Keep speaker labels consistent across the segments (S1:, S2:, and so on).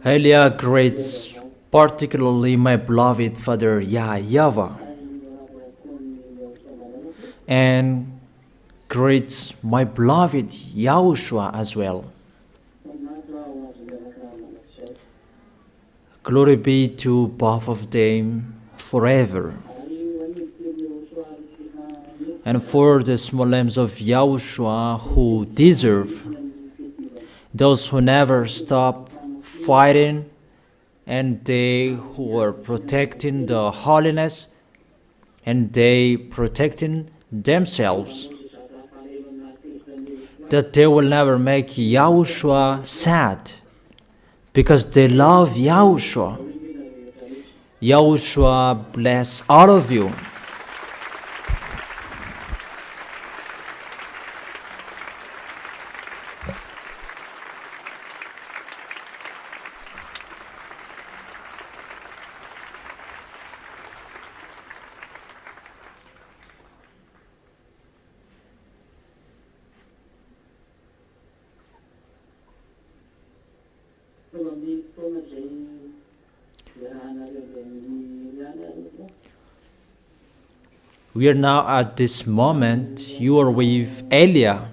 S1: Elia greets particularly my beloved father YAHVAH, and greets my beloved YAHOSHUA as well. Glory be to both of them forever. And for the small lambs of YAHOSHUA who deserve, those who never stop fighting, and they who are protecting the holiness, and they protecting themselves, that they will never make YAHOSHUA sad, because they love YAHOSHUA. YAHOSHUA bless all of you. We are now at this moment, you are with Elia.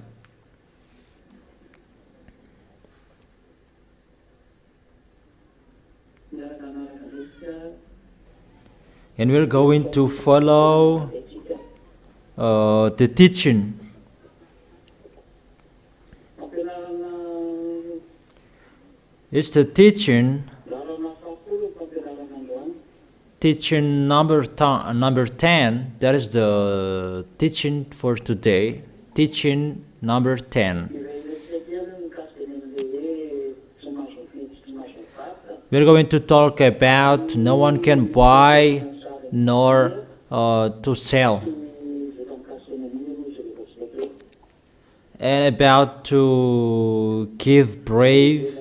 S1: And we're going to follow the teaching. It's the teaching number 10. That is the teaching for today. Teaching number 10. We're going to talk about no one can buy nor to sell, and about to give brave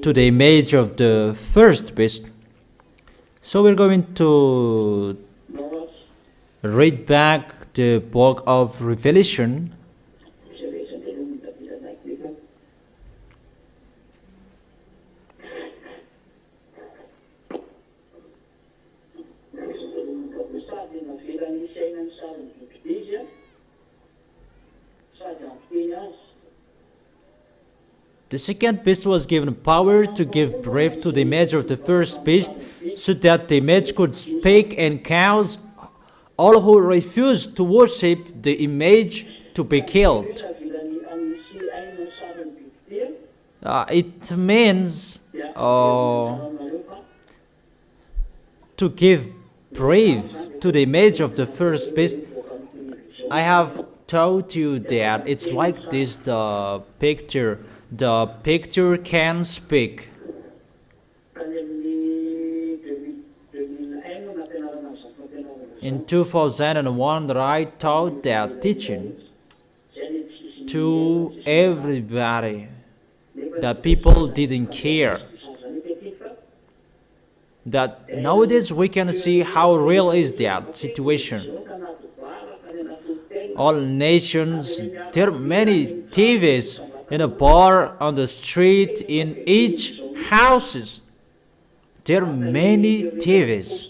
S1: to the image of the first beast. So we're going to read back the book of Revelation. The second beast was given power to give breath to the image of the first beast, so that the image could speak and cause all who refused to worship the image to be killed. It means to give breath to the image of the first beast. I have told you that it's like this, the picture. The picture can speak. In 2001, I taught that teaching to everybody. That people didn't care. That nowadays we can see how real is that situation. All nations, there are many TVs in a bar, on the street, in each houses. There are many TVs.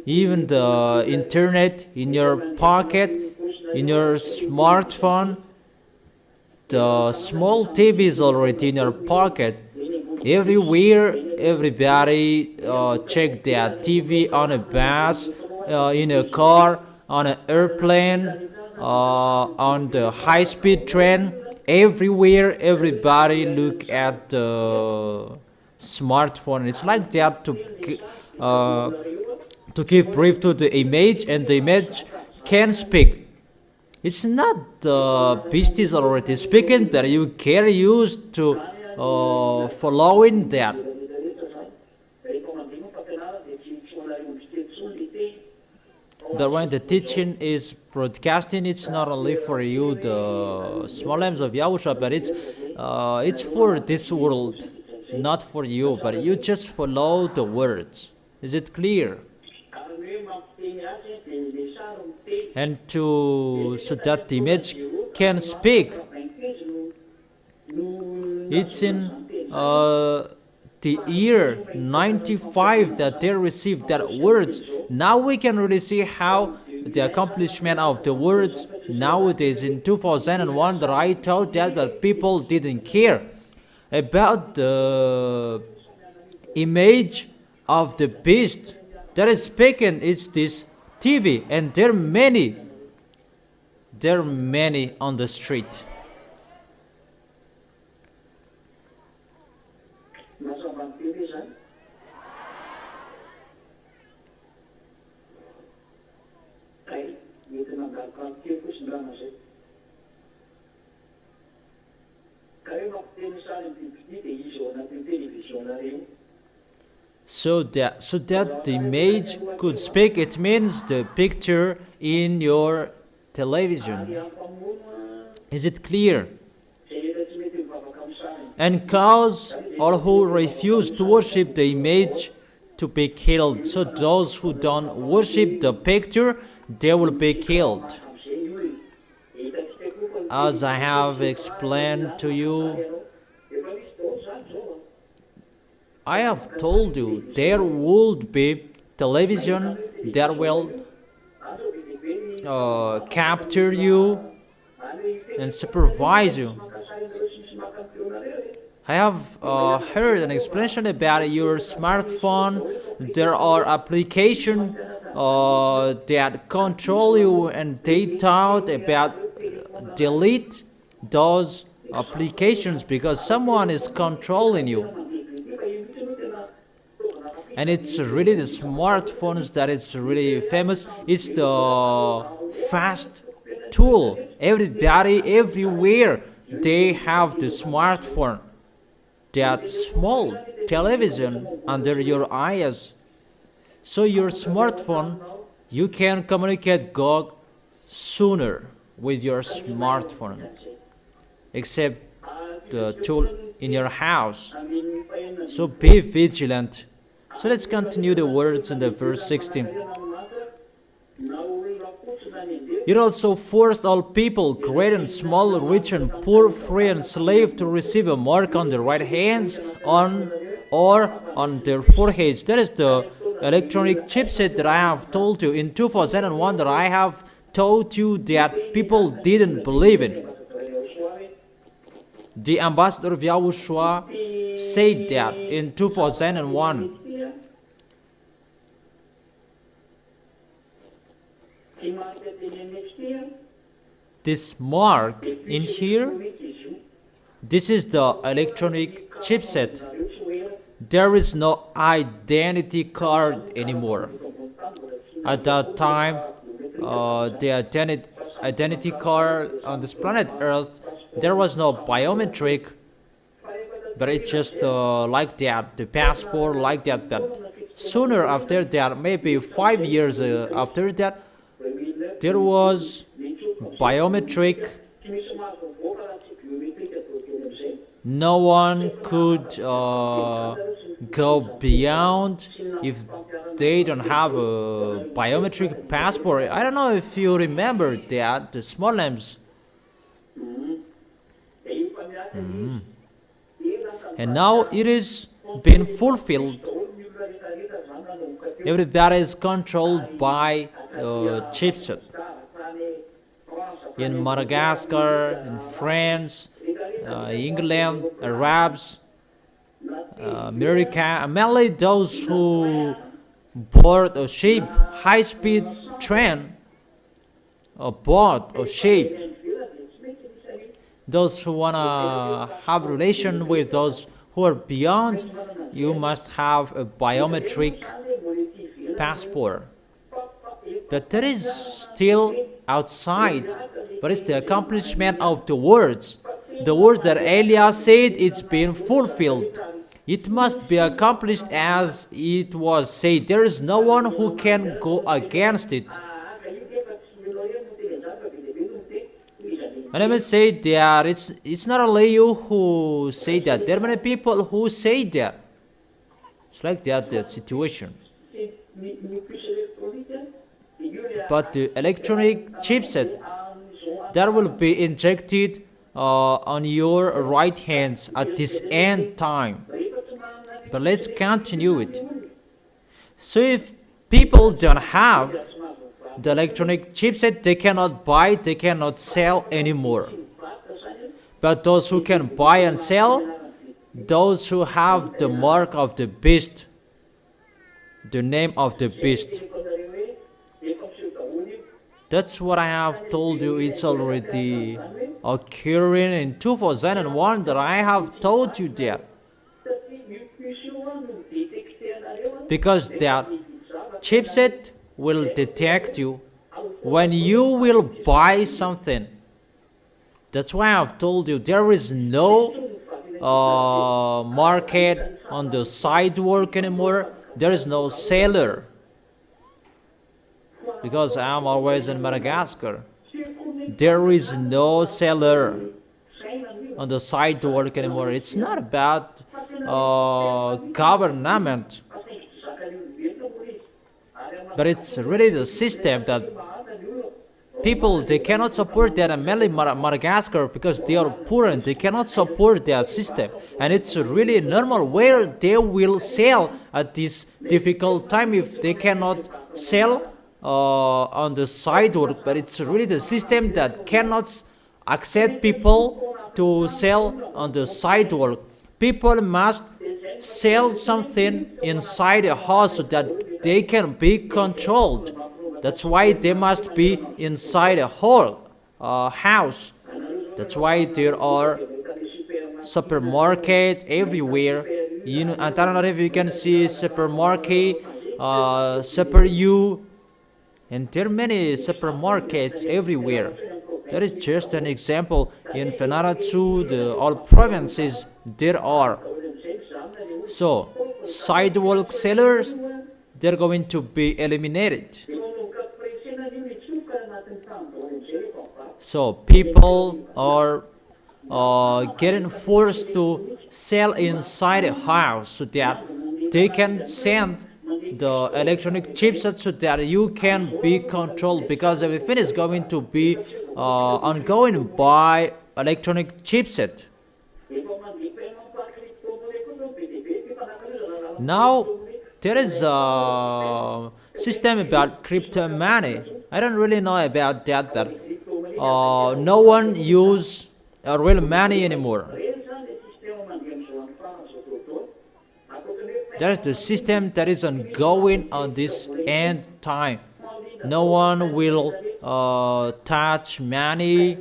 S1: Even the internet in your pocket, in your smartphone, the small TV is already in your pocket. Everywhere, everybody check their TV on a bus, in a car, on an airplane, on the high-speed train. Everywhere, everybody look at the smartphone. It's like that to give brief to the image, and the image can speak. It's not the beast is already speaking, but you get used to following that. But when the teaching is broadcasting, it's not only for you, the small lambs of YAHOSHUA, but it's for this world, not for you, but you just follow the words. Is it clear? And so that the image can speak. It's in the the year 95 that they received that words. Now we can really see how the accomplishment of the words nowadays in 2001 that I thought that people didn't care about the image of the beast that is speaking is this TV, and there are many on the street. So that the image could speak, it means the picture in your television. Is it clear? And cause all who refuse to worship the image to be killed. So those who don't worship the picture, they will be killed. As I have explained to you, I have told you there would be television that will capture you and supervise you. I have heard an explanation about your smartphone. There are applications that control you, and they thought about delete those applications because someone is controlling you. And it's really the smartphones that is really famous. It's the fast tool. Everybody, everywhere, they have the smartphone. That small television under your eyes. So your smartphone, you can communicate God sooner with your smartphone, except the tool in your house. So be vigilant. So let's continue the words in the verse 16. It also forced all people, great and small, rich and poor, free and slave, to receive a mark on their right hands or on their foreheads. That is the electronic chipset that I have told you in 2001 that I have told you that people didn't believe in. The ambassador of YAHOSHUA said that in 2001. This mark in here, this is the electronic chipset. There is no identity card anymore. At that time, the identity card on this planet Earth, there was no biometric, but it's just like that, the passport like that. But sooner after that, maybe 5 years after that, there was biometric. No one could go beyond if they don't have a biometric passport. I don't know if you remember that, the small lamps. And now it is being fulfilled. Everybody is controlled by chipset. In Madagascar, in France, England, Arabs, America, mainly those who board a ship, high-speed train, or boat or ship. Those who wanna have relation with those who are beyond, you must have a biometric passport. But that is still outside. But it's the accomplishment of the words. The words that Elias said, it's been fulfilled. It must be accomplished as it was said. There is no one who can go against it. And I must say that it's not only you who say that. There are many people who say that. It's like that, the situation. But the electronic chipset that will be injected on your right hands at this end time. But let's continue it. So if people don't have the electronic chipset, they cannot buy, they cannot sell anymore. But those who can buy and sell, those who have the mark of the beast, the name of the beast. That's what I have told you. It's already occurring in 2001 that I have told you that. Because that chipset will detect you when you will buy something. That's why I've told you there is no market on the sidewalk anymore. There is no seller. Because I'm always in Madagascar. There is no seller on the sidewalk anymore. It's not about government, but it's really the system that people, they cannot support that, and mainly Madagascar, because they are poor and they cannot support that system. And it's really normal where they will sell at this difficult time if they cannot sell on the sidewalk. But it's really the system that cannot accept people to sell on the sidewalk. People must sell something inside a house so that they can be controlled. That's why they must be inside a whole house. That's why there are supermarket everywhere. You know, I don't know if you can see supermarket, Super U, and there are many supermarkets everywhere. That is just an example. In Vanuatu, all provinces, there are. So, sidewalk sellers, they're going to be eliminated. So, people are getting forced to sell inside a house so that they can send the electronic chipset so that you can be controlled, because everything is going to be ongoing by electronic chipset. Now there is a system about crypto money. I don't really know about that, but no one use real money anymore. That is the system that is ongoing on this end time. No one will touch money.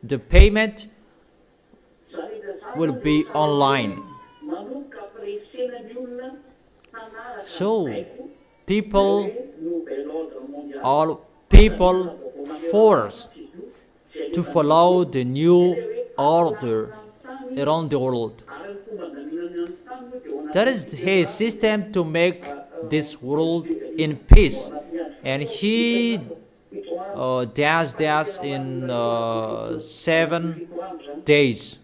S1: The payment will be online. So people forced to follow the new order around the world. That is his system to make this world in peace, and he does that in 7 days.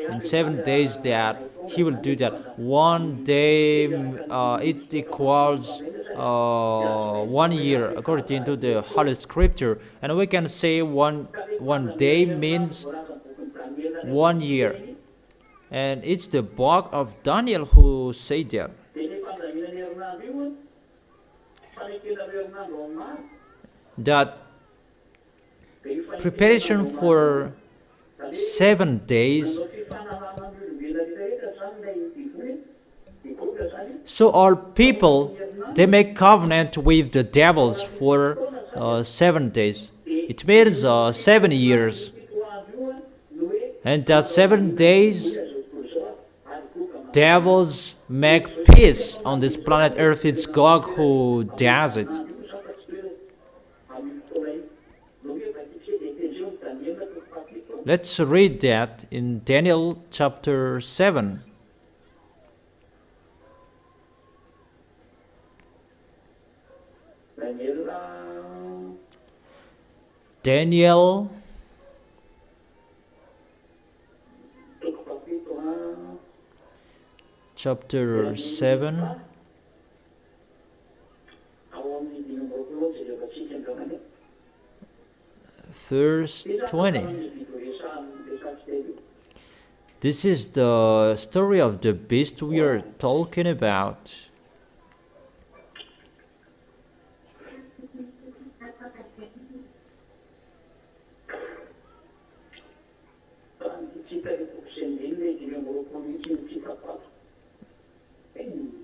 S1: In 7 days that he will do that. One day it equals 1 year according to the Holy Scripture, and we can say one day means 1 year. And it's the book of Daniel who said that. That preparation for 7 days. So all people, they make covenant with the devils for 7 days. It means 7 years. And that 7 days, devils make peace on this planet Earth. It's God who does it. Let's read that in Daniel chapter 7. Daniel chapter 7, verse 20. This is the story of the beast we are talking about.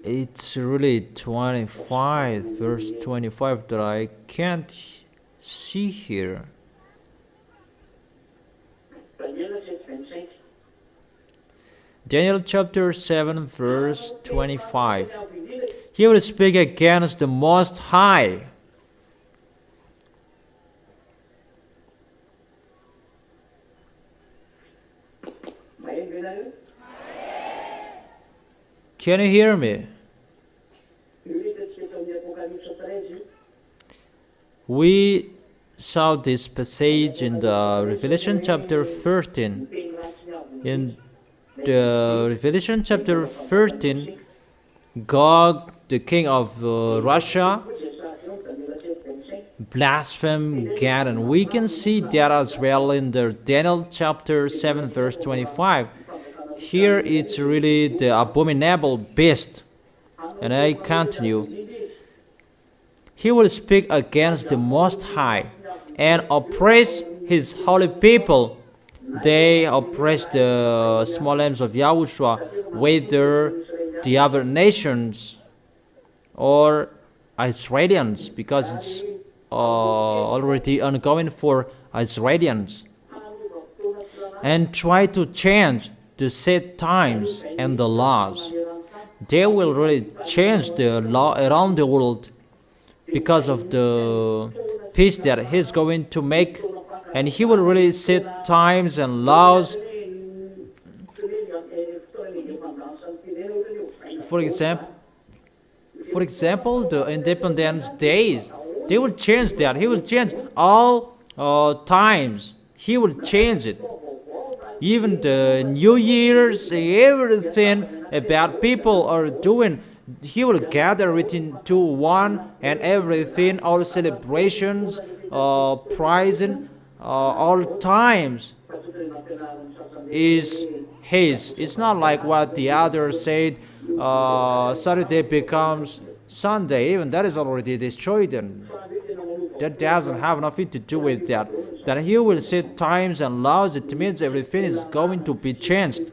S1: It's really 25, verse 25 that I can't see here. Daniel chapter 7, verse 25. He will speak against the Most High. Can you hear me? We saw this passage in the Revelation chapter 13. In the Revelation chapter 13, Gog, the king of Russia, blasphemed God, and we can see that as well in the Daniel chapter 7 verse 25. Here it's really the abominable beast. And I continue. He will speak against the Most High and oppress his holy people. They oppress the small lambs of Yahushua, whether the other nations or Israelians, because it's already ongoing for Israelians, and try to change the set times and the laws. They will really change the law around the world because of the peace that he's going to make, and he will really set times and laws. For example, the Independence Days, they will change that. He will change all times. He will change it. Even the New Year's, everything about people are doing, he will gather it into one, and everything, all celebrations, prizing, all times is his. It's not like what the others said, Saturday becomes Sunday. Even that is already destroyed, and that doesn't have nothing to do with that. That he will set times and laws, it means everything is going to be changed.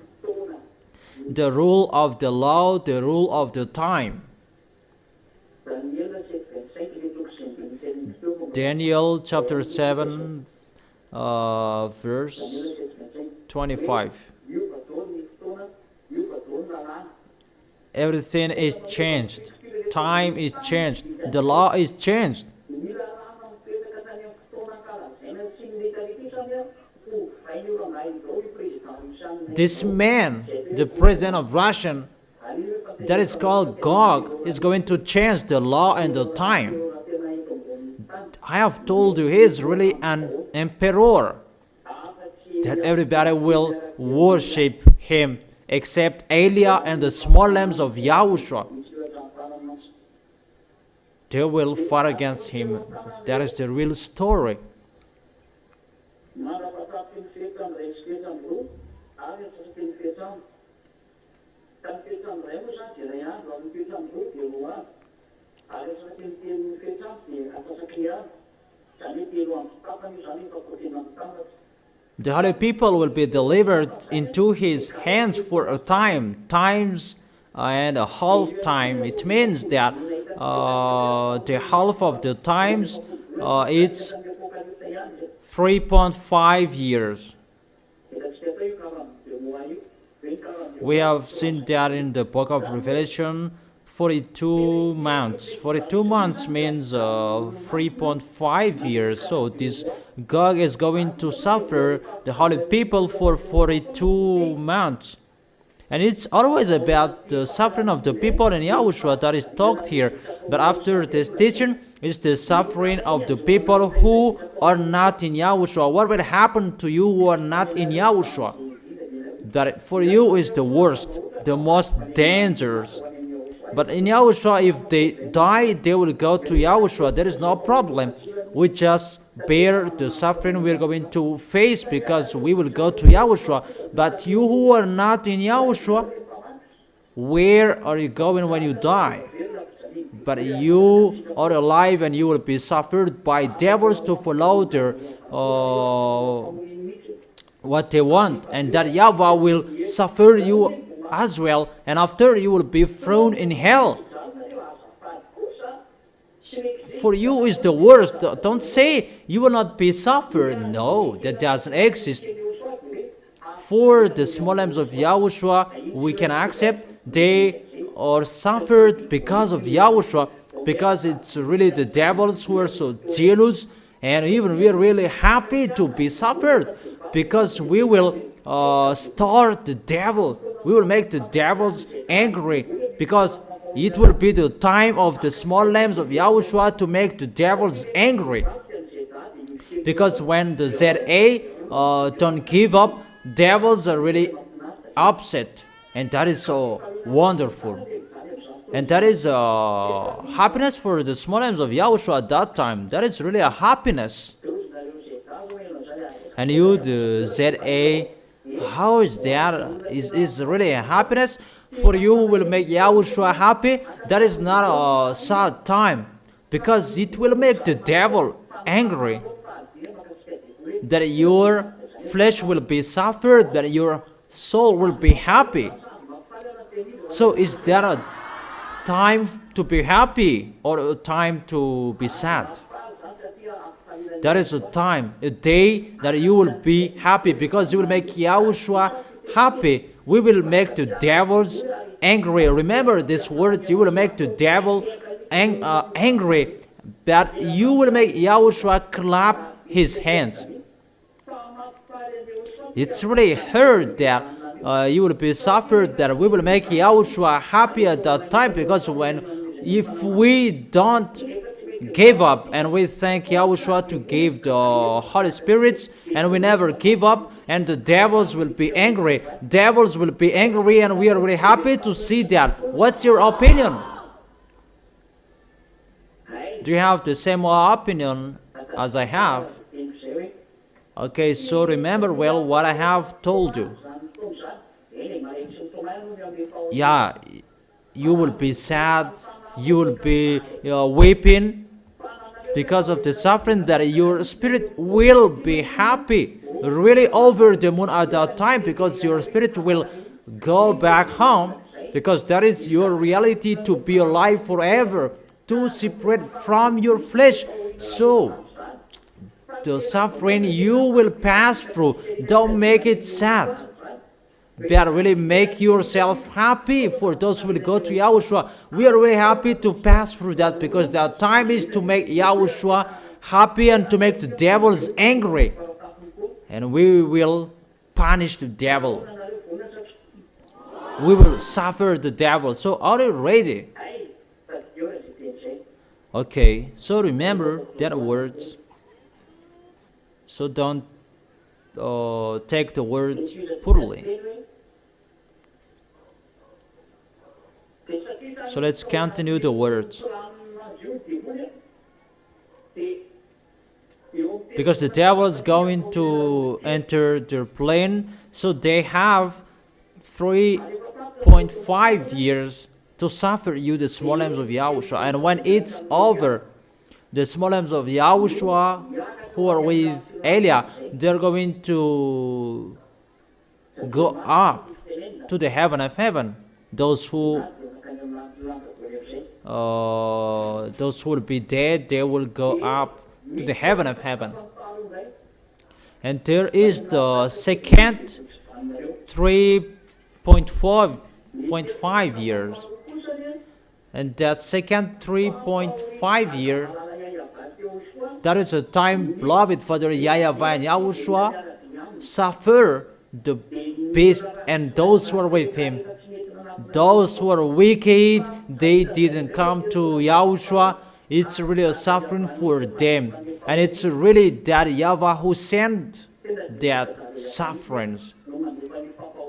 S1: The rule of the law, the rule of the time. Daniel chapter 7, verse 25. Everything is changed. Time is changed. The law is changed. This man, the president of Russia, that is called Gog, is going to change the law and the time. I have told you he is really an emperor, that everybody will worship him except Elia and the small lambs of Yahushua. They will fight against him. That is the real story. The holy people will be delivered into his hands for a time, times and a half time. It means that the half of the times it's 3.5 years. We have seen that in the book of Revelation, 42 months. 42 months means 3.5 years. So this Gog is going to suffer the holy people for 42 months. And it's always about the suffering of the people in Yahushua that is talked here. But after this teaching, it's the suffering of the people who are not in Yahushua. What will happen to you who are not in Yahushua? That for you is the worst, the most dangerous. But in Yahushua, if they die, they will go to Yahushua. There is no problem. We just bear the suffering we're going to face, because we will go to Yahushua. But you who are not in Yahushua, where are you going when you die? But you are alive, and you will be suffered by devils to follow their what they want, and that YAHVAH will suffer you as well, and after you will be thrown in hell. For you is the worst. Don't say you will not be suffered. No, that doesn't exist. For the small lambs of Yahushua, we can accept they are suffered because of Yahushua, because it's really the devils who are so jealous, and even we are really happy to be suffered, because we will start the devil. We will make the devils angry, because it will be the time of the small lambs of Yahushua to make the devils angry. Because when the ZA don't give up, devils are really upset, and that is so wonderful. And that is happiness for the small lambs of Yahushua at that time. That is really a happiness. And you, the ZA, how is that? Is really a happiness? For you who will make Yahushua happy, that is not a sad time, because it will make the devil angry, that your flesh will be suffered, that your soul will be happy. So is that a time to be happy or a time to be sad? That is a time, a day that you will be happy, because you will make Yahushua happy. We will make the devils angry. Remember this word, you will make the devil angry, but you will make Yahushua clap his hands. It's really hurt that you will be suffered, that we will make Yahushua happy at that time, because if we don't give up, and we thank Yahushua to give the Holy Spirit, and we never give up, and the devils will be angry. Devils will be angry, and we are really happy to see that. What's your opinion? Do you have the same opinion as I have? Okay, so remember well what I have told you. Yeah, you will be sad, you will be weeping, because of the suffering, that your spirit will be happy, really over the moon at that time, because your spirit will go back home, because that is your reality, to be alive forever, to separate from your flesh. So the suffering you will pass through, don't make it sad, but really make yourself happy. For those who will go to Yahushua, we are really happy to pass through that, because that time is to make Yahushua happy and to make the devils angry, and we will punish the devil. We will suffer the devil. So are you ready? Okay, so remember that words. So don't take the words poorly. So let's continue the words. Because the devil is going to enter their plane, so they have 3.5 years to suffer you, the small lambs of Yahushua. And when it's over, the small lambs of Yahushua who are with Elia, they're going to go up to the heaven of heaven. Those who will be dead, they will go up to the heaven of heaven. And there is the second 3.5 years. And that second 3.5 year, that is a time, beloved Father YAHVAH and Yahushua suffer the beast and those who are with him. Those who are wicked, they didn't come to Yahushua. It's really a suffering for them. And it's really that YAHVAH who sent that sufferings.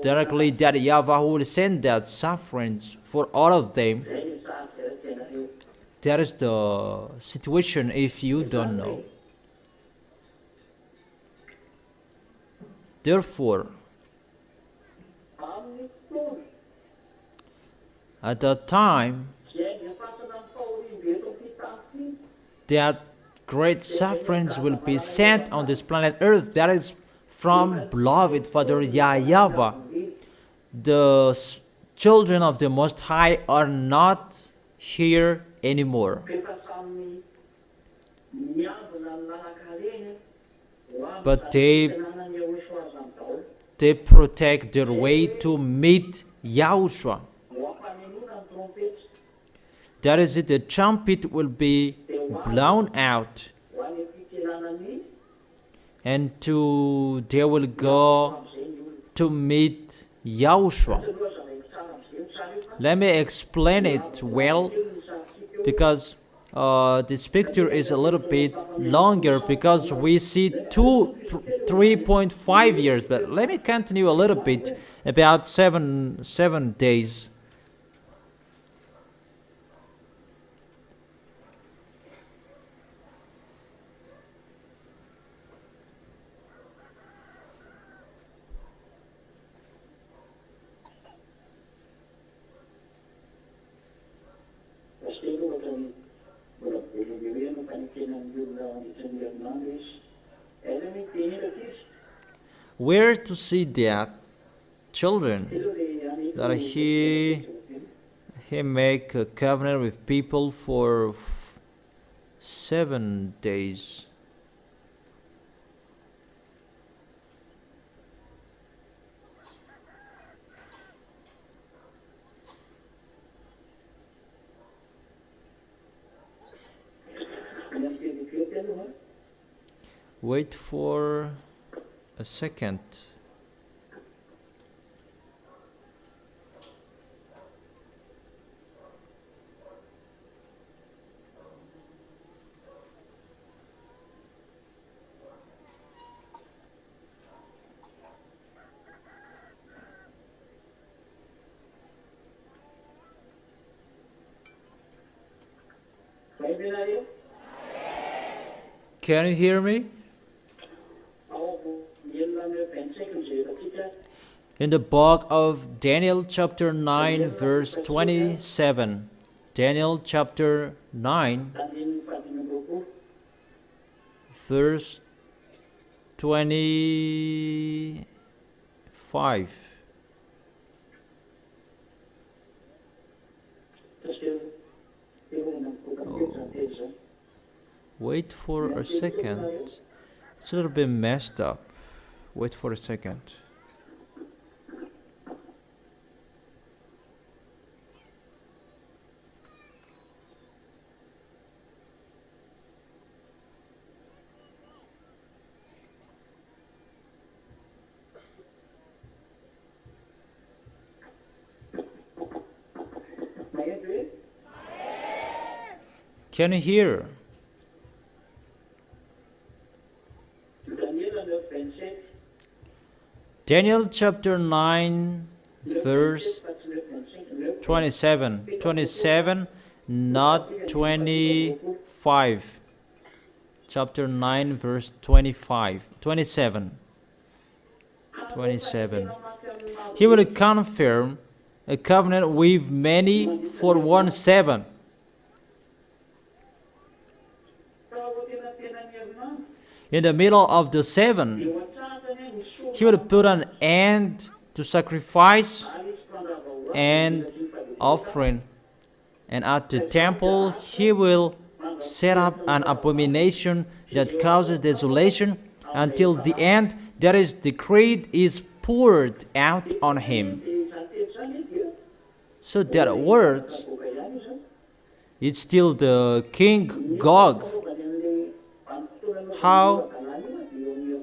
S1: Directly that YAHVAH who will send that sufferings for all of them. That is the situation if you don't know. Therefore, at that time, that great sufferings will be sent on this planet Earth. That is from beloved Father YAHVAH. The children of the Most High are not here anymore, but they protect their way to meet Yahushua. That is it, the trumpet will be blown out, and they will go to meet Yahushua. Let me explain it well, because this picture is a little bit longer, because we see 3.5 years. But let me continue a little bit about seven days. Where to see that children that he make a covenant with people for 7 days. Wait for a second. Can you hear me? In the book of Daniel chapter 9 verse 27. Daniel chapter 9 verse 25. Wait for a second. It's a little bit messed up. Wait for a second. Can you hear? Daniel chapter 9 verse 27. 27, not 25. Chapter 9 verse 25. 27. 27. He will confirm a covenant with many for 1/7. In the middle of the 7, he will put an end to sacrifice and offering. And at the temple, he will set up an abomination that causes desolation until the end that is decreed is poured out on him. So that word, it's still the King Gog. How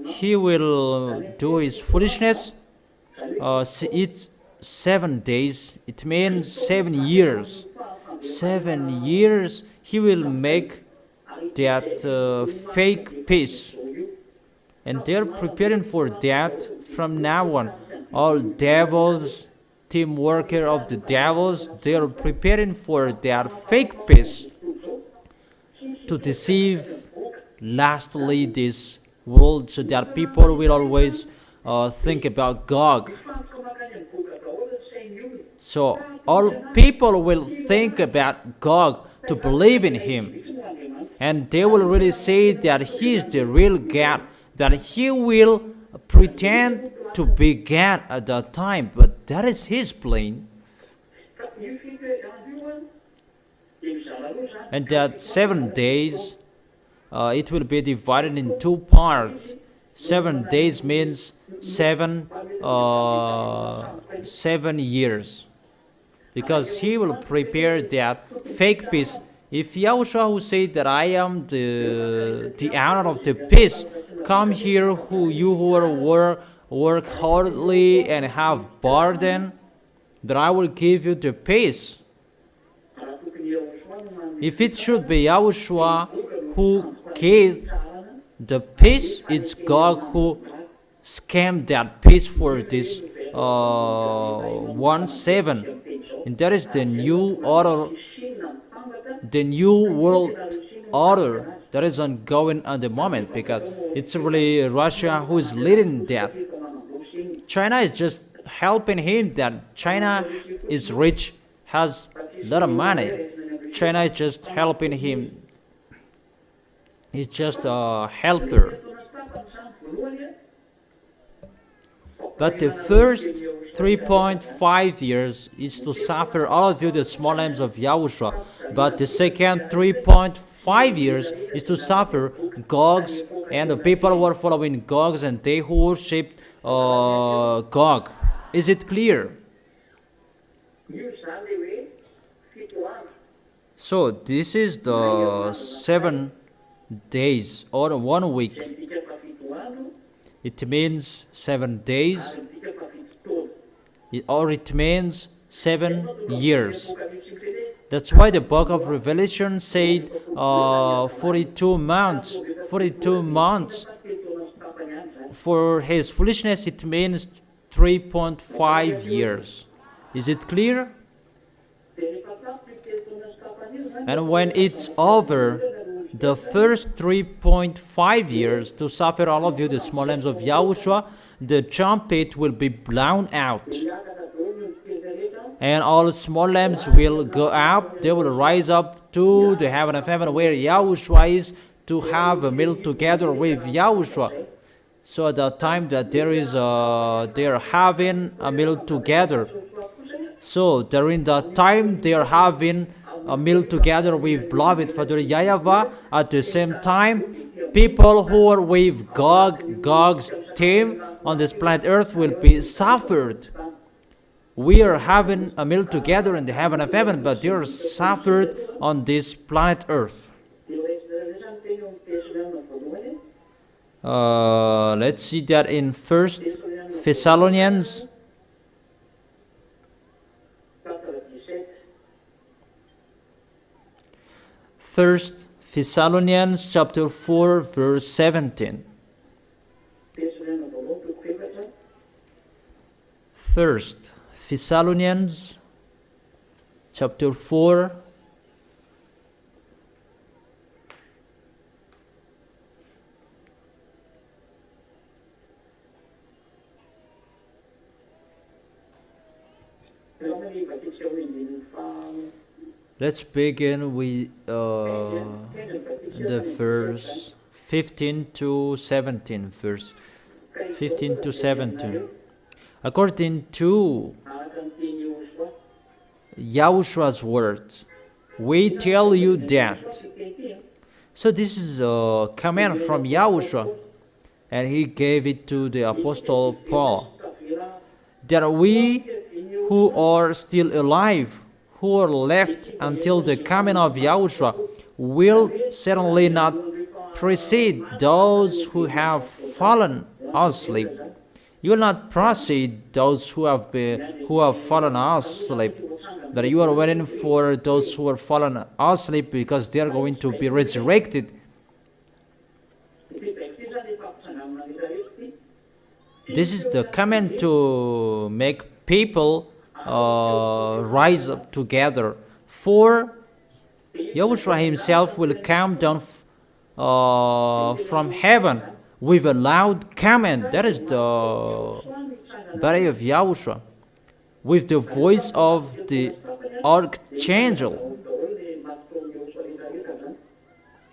S1: he will do his foolishness? It's 7 days. It means 7 years. 7 years he will make that fake peace. And they're preparing for that from now on. All devils, team worker of the devils, they're preparing for that fake peace to deceive lastly this world, so that people will always think about Gog. So all people will think about Gog to believe in him. And they will really say that he is the real God, that he will pretend to be God at that time. But that is his plan. And that 7 days, it will be divided in two parts. 7 days means 7 years, because he will prepare that fake peace. If Yahushua, who said that I am the owner of the peace, come here, who work hardly and have burden, that I will give you the peace. If it should be Yahushua who gave the peace, it's God who scammed that peace for this 1/7. And that is the new order, the new world order that is ongoing at the moment, because it's really Russia who is leading that. China is just helping him, that China is rich, has a lot of money. China is just helping him. He's just a helper. But the first 3.5 years is to suffer all of you, the small lambs of Yahushua. But the second 3.5 years is to suffer Gogs and the people who are following Gogs and they who worship Gog. Is it clear? So this is the 7 days or 1 week. It means 7 days, or it means 7 years. That's why the book of Revelation said 42 months. 42 months. For his foolishness, it means 3.5 years. Is it clear? And when it's over, the first 3.5 years to suffer all of you, the small lambs of Yahushua, the trumpet will be blown out. And all small lambs will go up. They will rise up to the heaven of heaven where Yahushua is, to have a meal together with Yahushua. So at that time that they are having a meal together. So during that time they are having a meal together with beloved Father YAHVAH. At the same time, people who are with Gog's team on this planet Earth will be suffered. We are having a meal together in the heaven of heaven, but they are suffered on this planet Earth. Let's see that in 1 Thessalonians. 1 Thessalonians chapter 4 verse 17. 1 Thessalonians chapter 4 Let's begin with the verse 15 to 17. Verse 15 to 17. According to Yahushua's words, we tell you that. So this is a command from Yahushua, and he gave it to the Apostle Paul, that we who are still alive, who are left until the coming of Yahushua, will certainly not precede those who have fallen asleep. You will not precede those who have fallen asleep. But you are waiting for those who are fallen asleep, because they are going to be resurrected. This is the command to make people rise up together. For Yahushua himself will come down from heaven with a loud command. That is the body of Yahushua. With the voice of the archangel.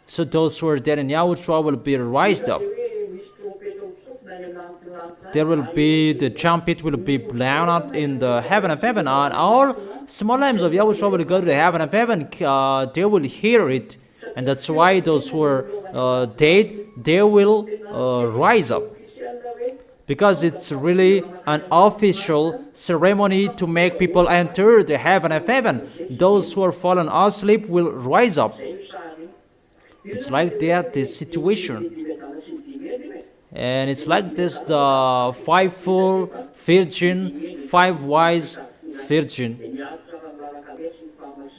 S1: So those who are dead in Yahushua will be raised up. There will be, the trumpet will be blown out in the heaven of heaven, and all small lambs of Yahushua will go to the heaven of heaven. They will hear it, and that's why those who are dead, they will rise up. Because it's really an official ceremony to make people enter the heaven of heaven. Those who are fallen asleep will rise up. It's like that, this situation. And it's like this, the fivefold virgin, 5 wise virgin.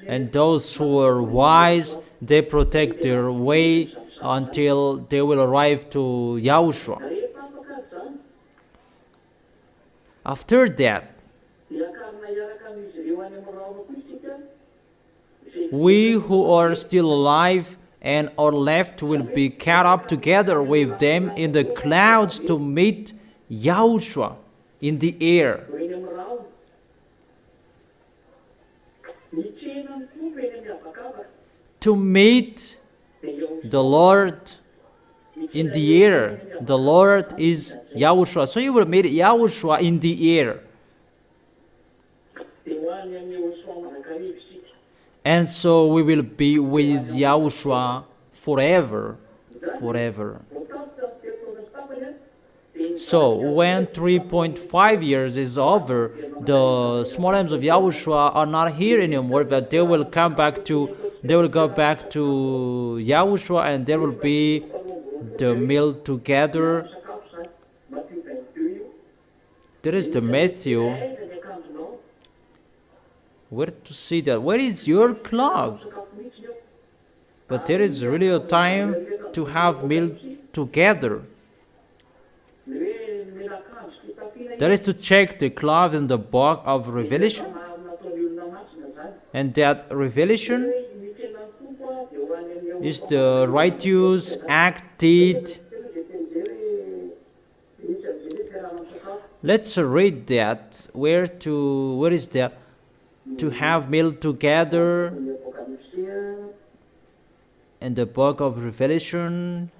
S1: And those who are wise, they protect their way until they will arrive to Yahushua. After that, we who are still alive and are left will be caught up together with them in the clouds to meet Yahushua in the air. To meet the Lord in the air. The Lord is Yahushua. So you will meet Yahushua in the air. And so we will be with Yahushua forever, forever. So when 3.5 years is over, the small lambs of Yahushua are not here anymore, but they will come back to, they will go back to Yahushua, and there will be the meal together. There is the Matthew. Where to see that? Where is your cloth? But there is really a time to have meal together. That is to check the cloth in the book of Revelation. And that Revelation is the righteous act deed. Let's read that. Where is that? To have meal together in the book of Revelation.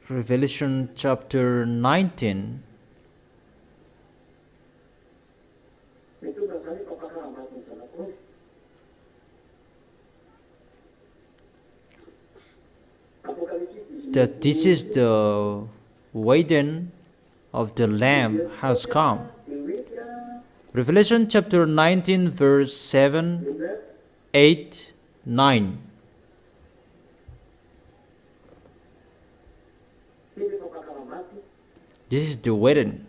S1: Revelation chapter 19. That this is the wedding of the Lamb has come. Revelation chapter 19 verse 7, 8, 9. This is the wedding.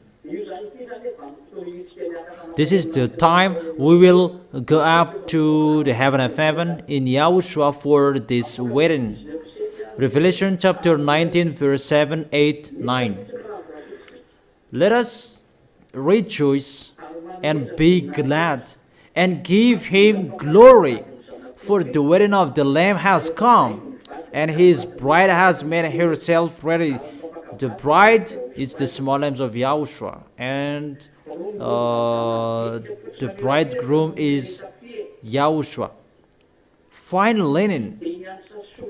S1: This is the time we will go up to the heaven of heaven in Yahushua for this wedding. Revelation chapter 19 verse 7, 8, 9. Let us rejoice and be glad and give him glory, for the wedding of the Lamb has come, and his bride has made herself ready. The bride is the small lambs of Yahushua, and the bridegroom is Yahushua. Fine linen,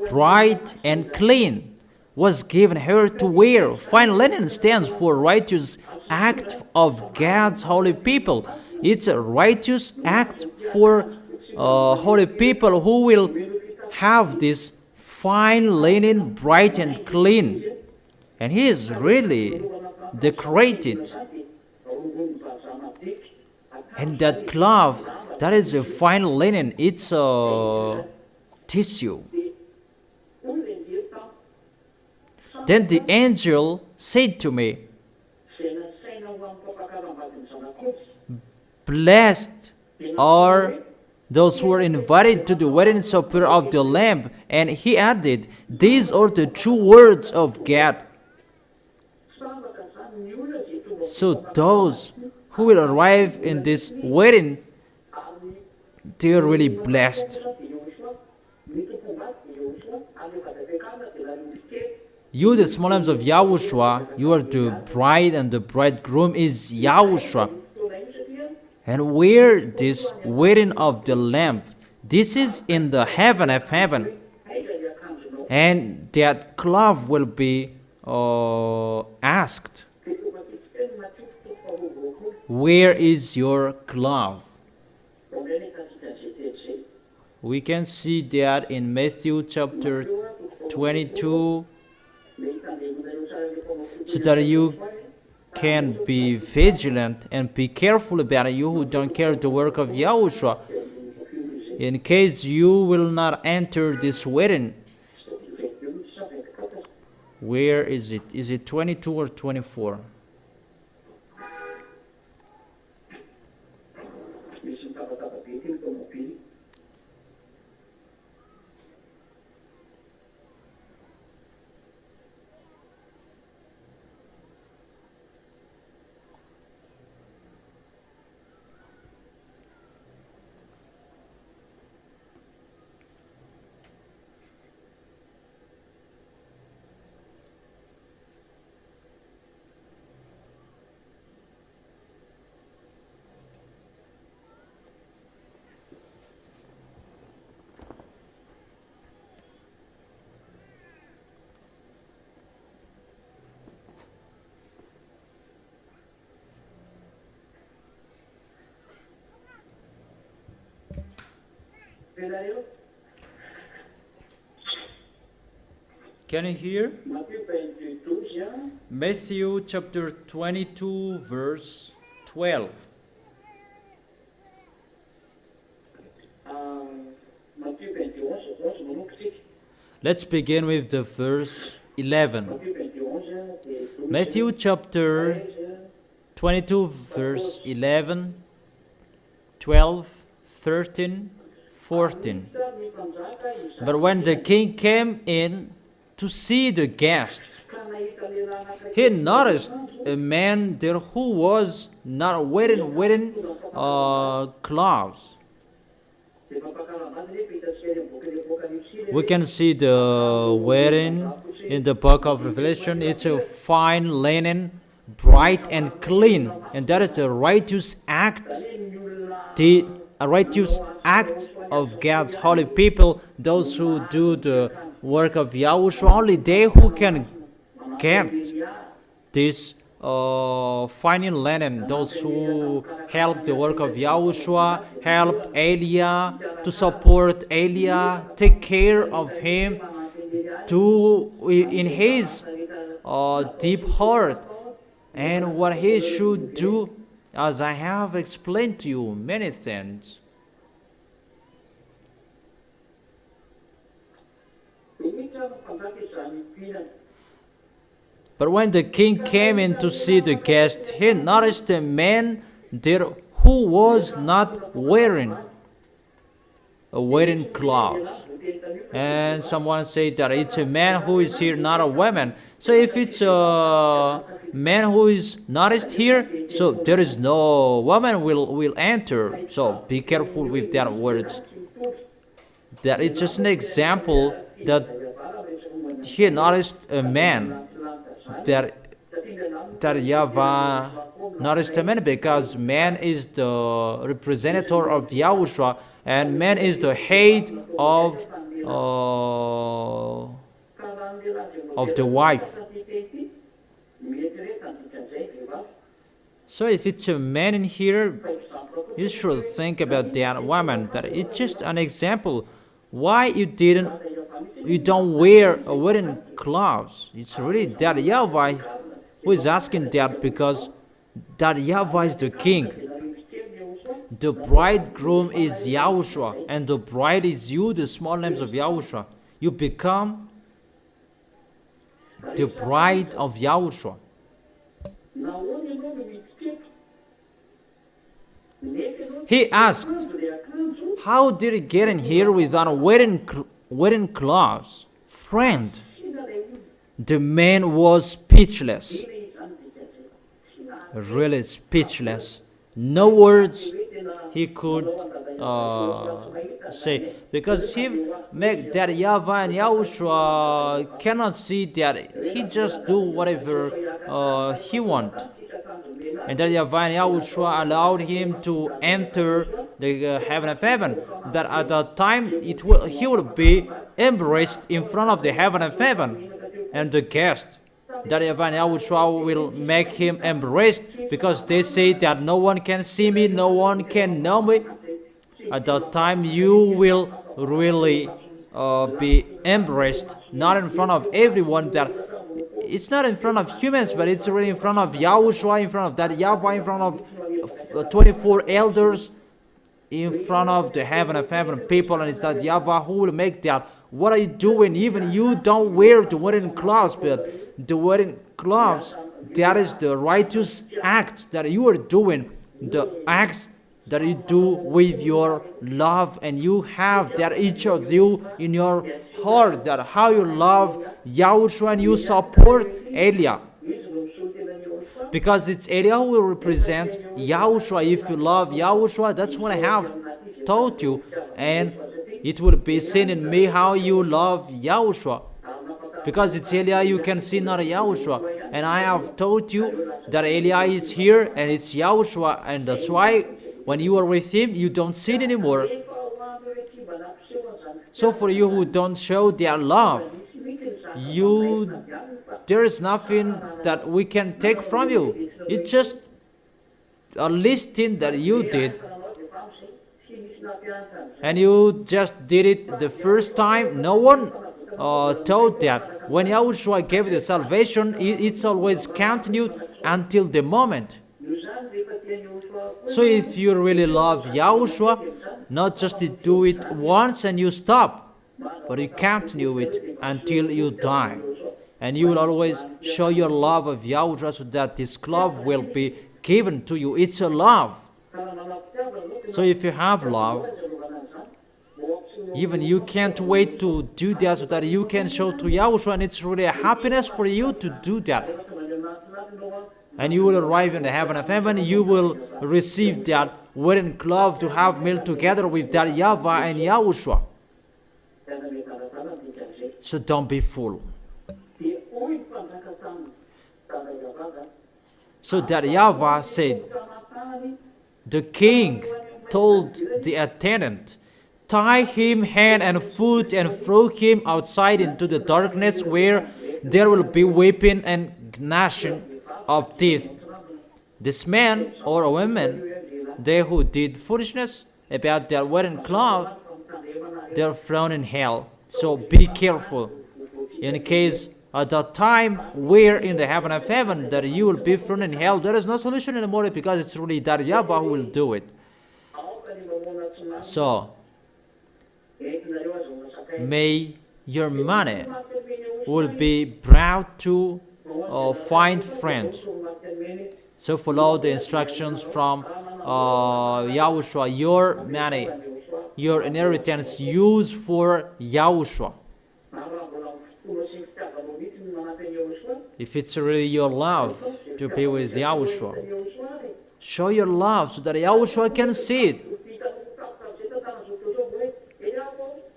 S1: bright and clean, was given her to wear. Fine linen stands for righteous act of God's holy people. It's a righteous act for holy people who will have this fine linen, bright and clean. And he is really decorated. And that cloth, that is a fine linen. It's a tissue. Then the angel said to me, "Blessed are those who were invited to the wedding supper of the Lamb. And he added, these are the true words of God. So those who will arrive in this wedding, they are really blessed. You, the small lambs of Yahushua, you are the bride, and the bridegroom is Yahushua. And where this wedding of the Lamb, this is in the heaven of heaven. And that cloth will be asked, where is your cloth? We can see that in Matthew chapter 22, so that you can be vigilant and be careful about it, you who don't carry the work of Yahushua, in case you will not enter this wedding. Where is it? Is it 22 or 24? Can you hear? Matthew chapter 22 verse 12. Let's begin with the verse 11. Matthew chapter 22 verse 11, 12, 13, 14. But when the king came in to see the guest, he noticed a man there who was not wearing clothes. We can see the wedding in the book of Revelation. It's a fine linen, bright and clean, and that is a righteous act, a righteous act of God's holy people, those who do the work of Yahushua. Only they who can get this fine linen, those who help the work of Yahushua, help Eliah, to support Eliah, take care of him, to in his deep heart, and what he should do, as I have explained to you many things. But when the king came in to see the guest, he noticed a man there who was not wearing a wedding clothes. And someone said that it's a man who is here, not a woman. So if it's a man who is noticed here, so there is no woman will enter. So be careful with that words. That it's just an example that he noticed a man, that YAHVAH noticed a man, because man is the representative of Yahushua, and man is the head of the wife. So if it's a man in here, you should think about that woman. But it's just an example. Why you don't wear a wedding clothes? It's really that YAHVAH who is asking that, because that YAHVAH is the king. The bridegroom is Yahushua, and the bride is you, the small lambs of Yahushua. You become the bride of Yahushua. He asked, How did he get in here without wearing clothes? Friend, the man was speechless. Really speechless. No words he could say, because he make that YAHVAH and YAHOSHUA cannot see that he just do whatever he want, and that YAHVAH and YAHOSHUA allowed him to enter the heaven of heaven. That at that time he will be embraced in front of the heaven of heaven, and the guest, that YAHVAH and YAHOSHUA will make him embraced, because they say that no one can see me, no one can know me. At that time you will really be embraced, not in front of everyone. That it's not in front of humans, but it's really in front of YAHOSHUA, in front of that YAHVAH, in front of 24 elders, in front of the heaven of heaven people. And it's that YAHVAH who will make that. What are you doing? Even you don't wear the wedding clothes, but the wedding clothes, that is the righteous act that you are doing, the act that you do with your love, and you have that each of you in your heart, that how you love YAHOSHUA and you support Eliah, because it's Eliah who will represent YAHOSHUA. If you love YAHOSHUA, that's what I have taught you, and it will be seen in me how you love YAHOSHUA, because it's Eliah you can see, not YAHOSHUA. And I have taught you that Eliah is here and it's YAHOSHUA, and that's why when you are with him you don't sin anymore. So for you who don't show their love, there is nothing that we can take from you. It's just a listing that you did, and you just did it the first time. No one taught that. When YAHOSHUA gave the salvation, it's always continued until the moment. So if you really love YAHOSHUA, not just to do it once and you stop, but you continue it until you die. And you will always show your love of YAHOSHUA, so that this love will be given to you. It's a love. So if you have love, even you can't wait to do that, so that you can show to YAHOSHUA, and it's really a happiness for you to do that. And you will arrive in the heaven of heaven, you will receive that wedding cloth to have meal together with that YAHVAH and YAHOSHUA. So don't be fool. So that YAHVAH said, the king told the attendant, tie him hand and foot and throw him outside into the darkness, where there will be weeping and gnashing of teeth. This man or a woman, they who did foolishness about their wedding cloth, they're thrown in hell. So be careful, in case at that time where in the heaven of heaven that you will be thrown in hell. There is no solution anymore, because it's really that YAHVAH who will do it. So may your money will be brought to find friends. So follow the instructions from YAHOSHUA. Your money, your inheritance, use for YAHOSHUA. If it's really your love to be with YAHOSHUA, show your love so that YAHOSHUA can see it.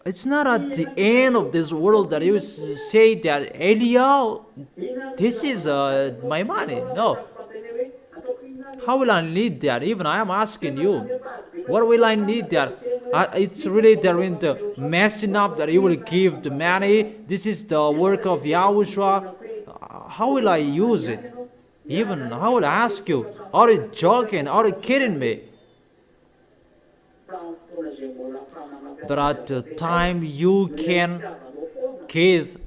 S1: It's not at the end of this world that you say that, Eliah, this is my money. No. How will I need that? Even I am asking you, what will I need that? It's really there in the messing up that you will give the money. This is the work of YAHOSHUA. How will I use it? Even I will ask you, are you joking? Are you kidding me? But at the time you can give,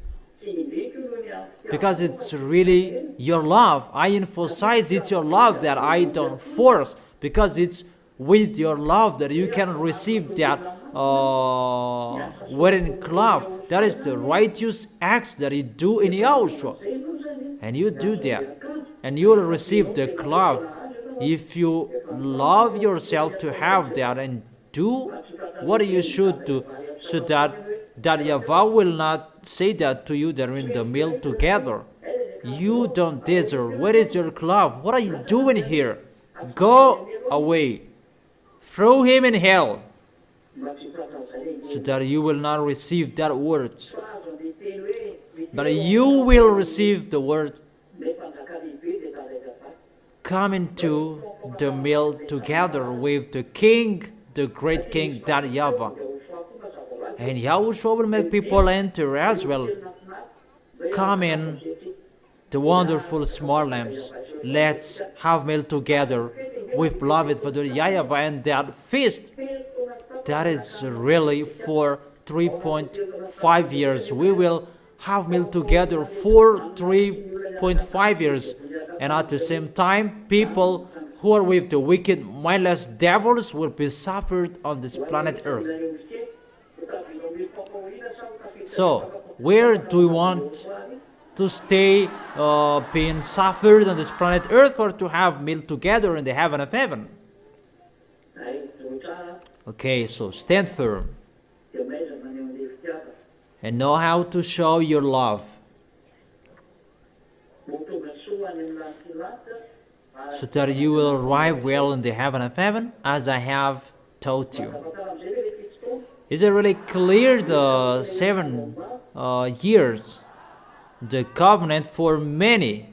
S1: because it's really your love. I emphasize it's your love, that I don't force, because it's with your love that you can receive that wedding cloth. That is the righteous acts that you do in YAHOSHUA, and you do that, and you will receive the cloth. If you love yourself to have that, and do what you should do, so that YAHVAH will not say that to you during the meal together. You don't deserve. Where is your glove? What are you doing here? Go away. Throw him in hell, so that you will not receive that word. But you will receive the word. Come into the meal together with the king, the great king, that YAHVAH. And Yahushua will make people enter as well. Come in, the wonderful small lambs. Let's have meal together with beloved Father YAHVAH, and that feast, that is really for 3.5 years. We will have meal together for 3.5 years. And at the same time, people who are with the wicked, mindless devils will be suffered on this planet Earth. So, where do we want to stay being suffered on this planet Earth, or to have meal together in the heaven of heaven? Okay, so stand firm and know how to show your love, so that you will arrive well in the heaven of heaven, as I have taught you. Is it really clear, the 7 years, the covenant for many?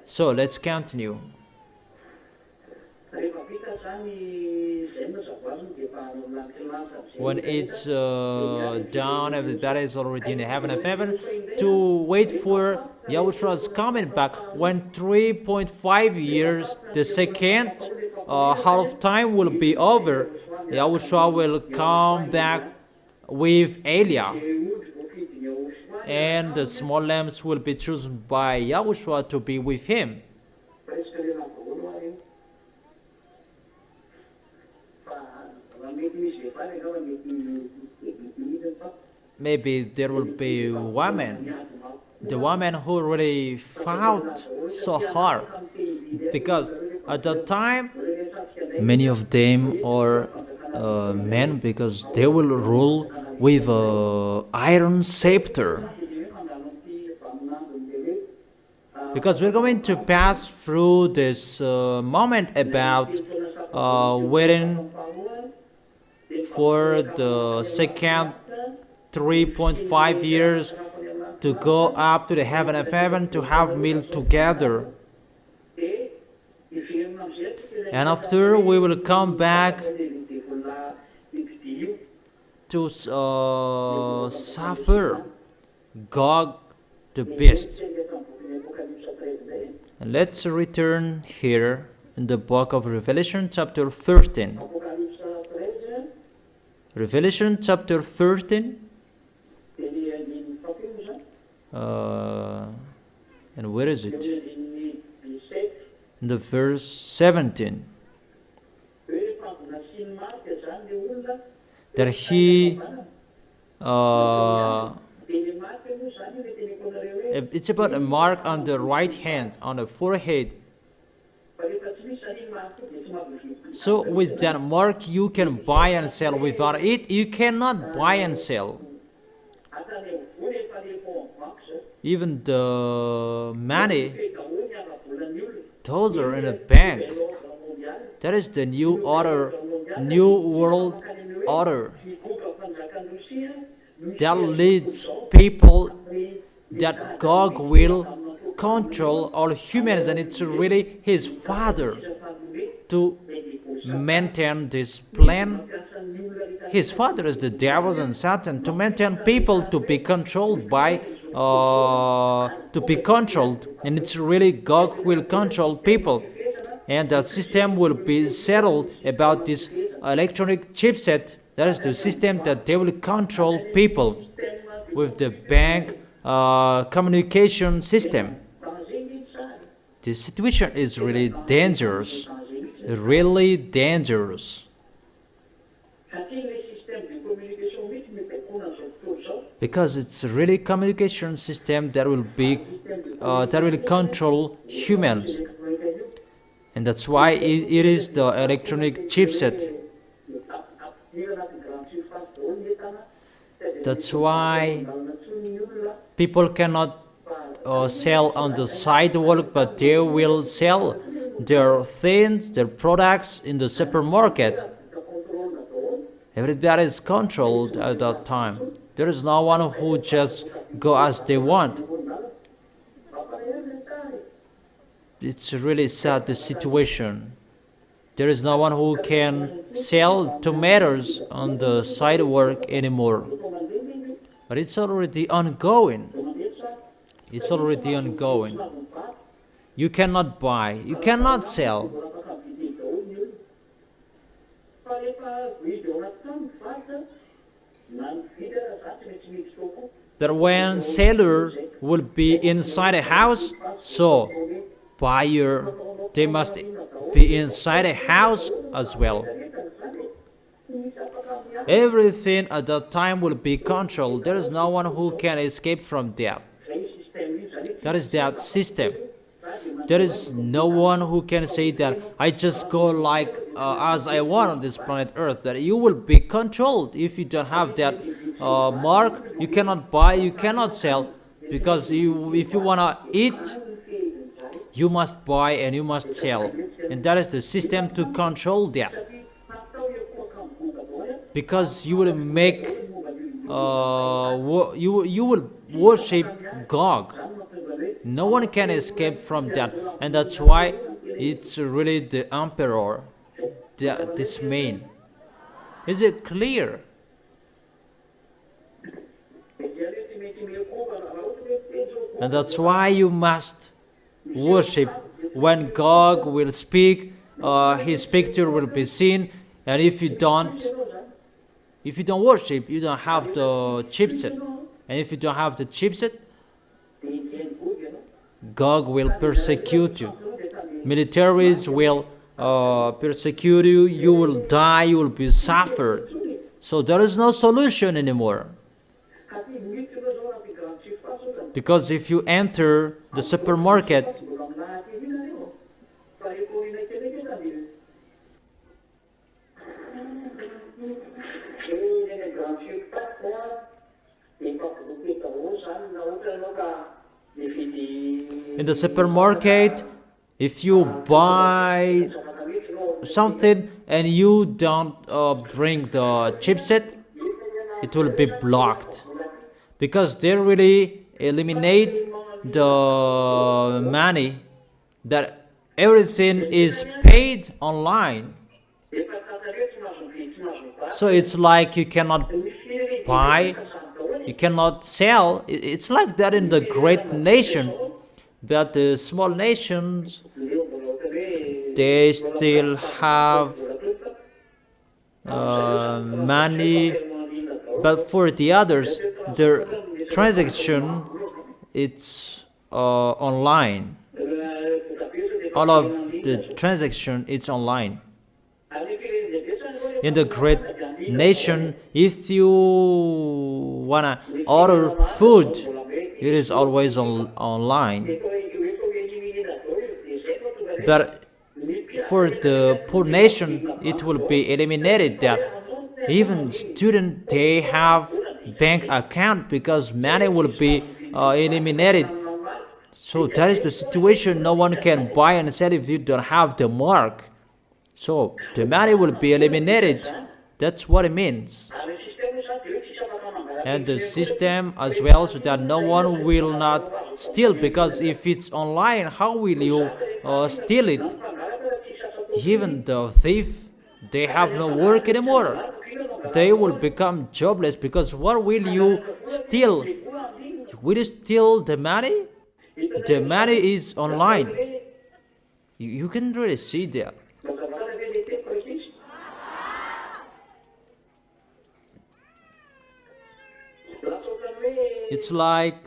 S1: So let's continue. When it's done, everybody is already in the heaven of heaven, to wait for Yahushua's coming back. When 3.5 years, the second half time will be over, Yahushua will come back with Elia, and the small lambs will be chosen by Yahushua to be with him. Maybe there will be women, the women who really fought so hard, because at that time many of them are men, because they will rule with an iron scepter. Because we're going to pass through this moment about waiting for the second 3.5 years to go up to the heaven of heaven, to have meal together. And after, we will come back to suffer Gog the beast. And let's return here in the book of Revelation chapter 13. Revelation chapter 13. And where is it? In the verse 17. That he it's about a mark on the right hand, on the forehead. So with that mark you can buy and sell. Without it you cannot buy and sell. Even the money, those are in a bank. That is the new order, new world order, that leads people that God will control all humans, and it's really his father to maintain this plan. His father is the devil and Satan, to maintain people to be controlled by and it's really God who will control people, and the system will be settled about this electronic chipset. That is the system that they will control people with the bank communication system. The situation is really dangerous, really dangerous. Because it's really communication system that will be that will control humans, And that's why it is the electronic chipset. That's why people cannot sell on the sidewalk, but they will sell their things, their products in the supermarket. Everybody is controlled at that time. There is no one who just go as they want. It's really sad, the situation. There is no one who can sell tomatoes on the sidewalk anymore. But it's already ongoing. It's already ongoing. You cannot buy, you cannot sell. That when seller will be inside a house, so buyer, they must be inside a house as well. Everything at that time will be controlled. There is no one who can escape from that. That is that system. There is no one who can say that I just go like as I want on this planet Earth. That you will be controlled if you don't have that mark. You cannot buy, you cannot sell, because if you wanna eat, you must buy and you must sell, and that is the system to control that. Because you will make you will worship God. No one can escape from that, and that's why it's really the emperor, this man. Is it clear? And that's why you must worship. When God will speak, his picture will be seen, and if you don't worship, you don't have the chipset, and if you don't have the chipset, God will persecute you. Militaries will persecute you. You will die. You will be suffered. So there is no solution anymore. Because if you enter the supermarket, in the supermarket, if you buy something and you don't bring the chipset, it will be blocked, because they really eliminate the money, that everything is paid online. So it's like you cannot buy, you cannot sell. It's like that in the great nation, but the small nations, they still have money, but for the others, their transaction, it's online. All of the transaction, it's online. In the great nation, if you wanna order food, it is always online. But for the poor nation, it will be eliminated that even students, they have bank account, because money will be eliminated. So that is the situation. No one can buy and sell if you don't have the mark. So the money will be eliminated. That's what it means. And the system as well, so that no one will not steal, because if it's online, how will you steal it? Even the thief, they have no work anymore. They will become jobless, because what will you steal? Will you steal the money? The money is online. You can really see that. It's like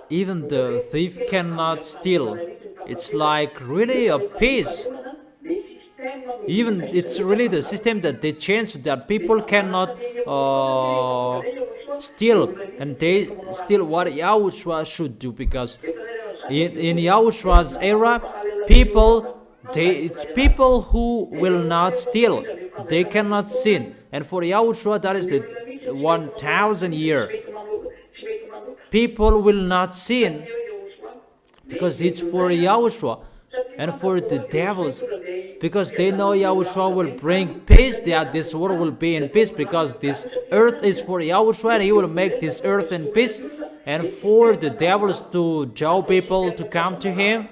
S1: even the thief cannot steal. It's like really a peace. Even it's really the system that they changed, that people cannot steal, and they steal what Yahushua should do, because In Yahoshua's era, it's people who will not steal. They cannot sin. And for Yahushua, that is the 1,000 year. People will not sin because it's for Yahushua. And for the devils, because they know Yahushua will bring peace, that this world will be in peace, because this earth is for Yahushua and he will make this earth in peace. And for the devils to draw people to come to him,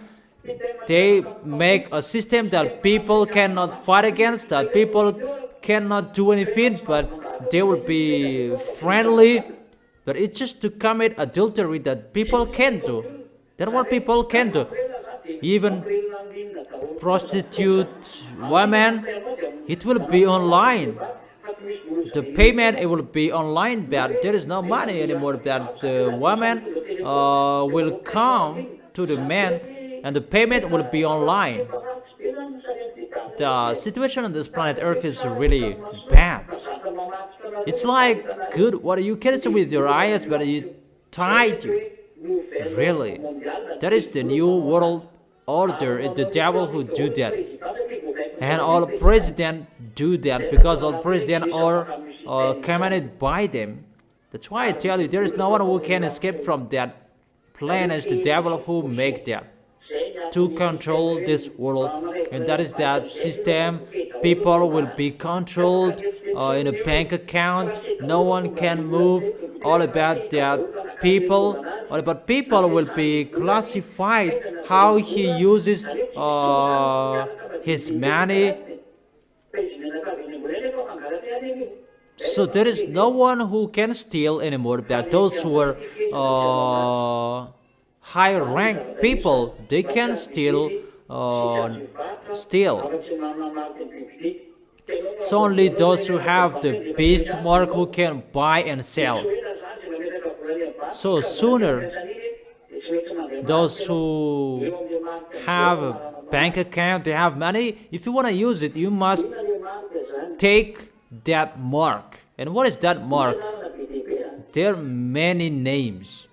S1: they make a system that people cannot fight against, that people cannot do anything, but they will be friendly. But it's just to commit adultery that people can do. That's what people can do. Even prostitute women, it will be online. The payment, it will be online, but there is no money anymore. That the woman will come to the man and the payment will be online. The situation on this planet Earth is really bad. It's like good what you can see with your eyes, but you tied you. Really, that is the new world order. It's the devil who do that, and all presidents do that because all presidents are commanded by them. That's why I tell you, there is no one who can escape from that plan. It's the devil who make that to control this world, and that is that system. People will be controlled in a bank account. No one can move. All about that people. All about people will be classified how he uses his money. So there is no one who can steal anymore. But those who are high-ranked people, they can steal. So only those who have the beast mark who can buy and sell. So sooner, those who have a bank account, they have money, if you want to use it, you must take that mark. And what is that mark? There are many names.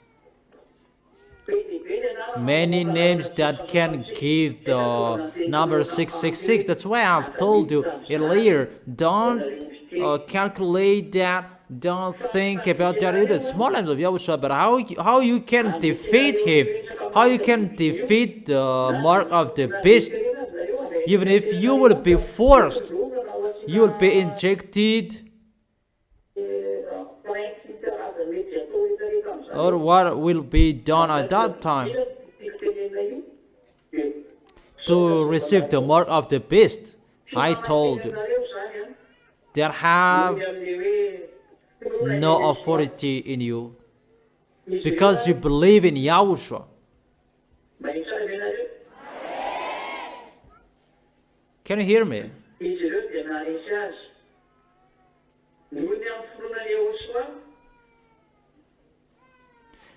S1: Many names that can give the number 666. That's why I've told you earlier, don't calculate that, don't think about that. It's the small names of Yahushua, but how you can defeat him, how you can defeat the mark of the beast. Even if you will be forced, you will be injected, or what will be done at that time to receive the mark of the beast. I told you, they have no authority in you because you believe in Yahushua. Can you hear me?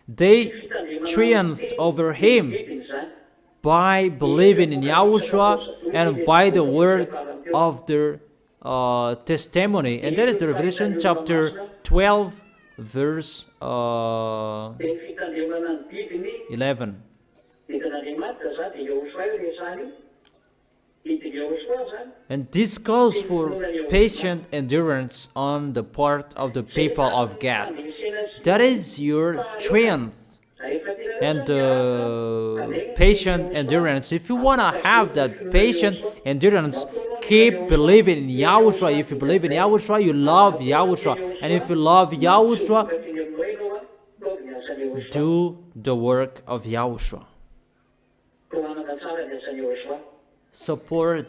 S1: They triumphed over him by believing in Yahushua and by the word of their testimony. And that is the Revelation chapter 12, verse 11. And this calls for patient endurance on the part of the people of God. That is your triumph and patient endurance. If you want to have that patient endurance, keep believing in Yahushua. If you believe in Yahushua, you love Yahushua. And if you love Yahushua, do the work of Yahushua. Support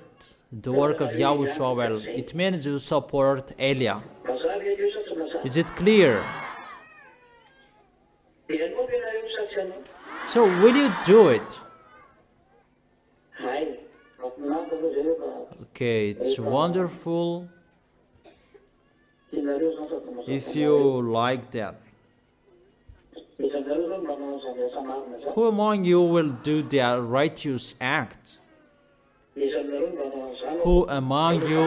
S1: the work of Yahushua well. It means you support Elia. Is it clear? So will you do it? Okay, it's wonderful if you like that. Who among you will do that righteous act? Who among you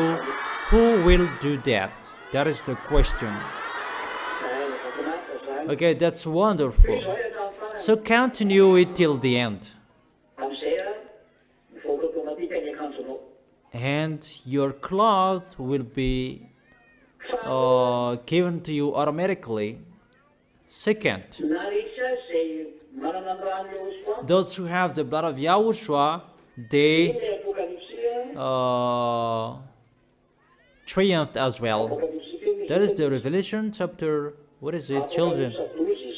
S1: who will do that? That is the question. Okay, that's wonderful. So continue it till the end. And your cloth will be given to you automatically. Second, those who have the blood of Yahushua, they triumphed as well. That is the Revelation chapter, what is it, children?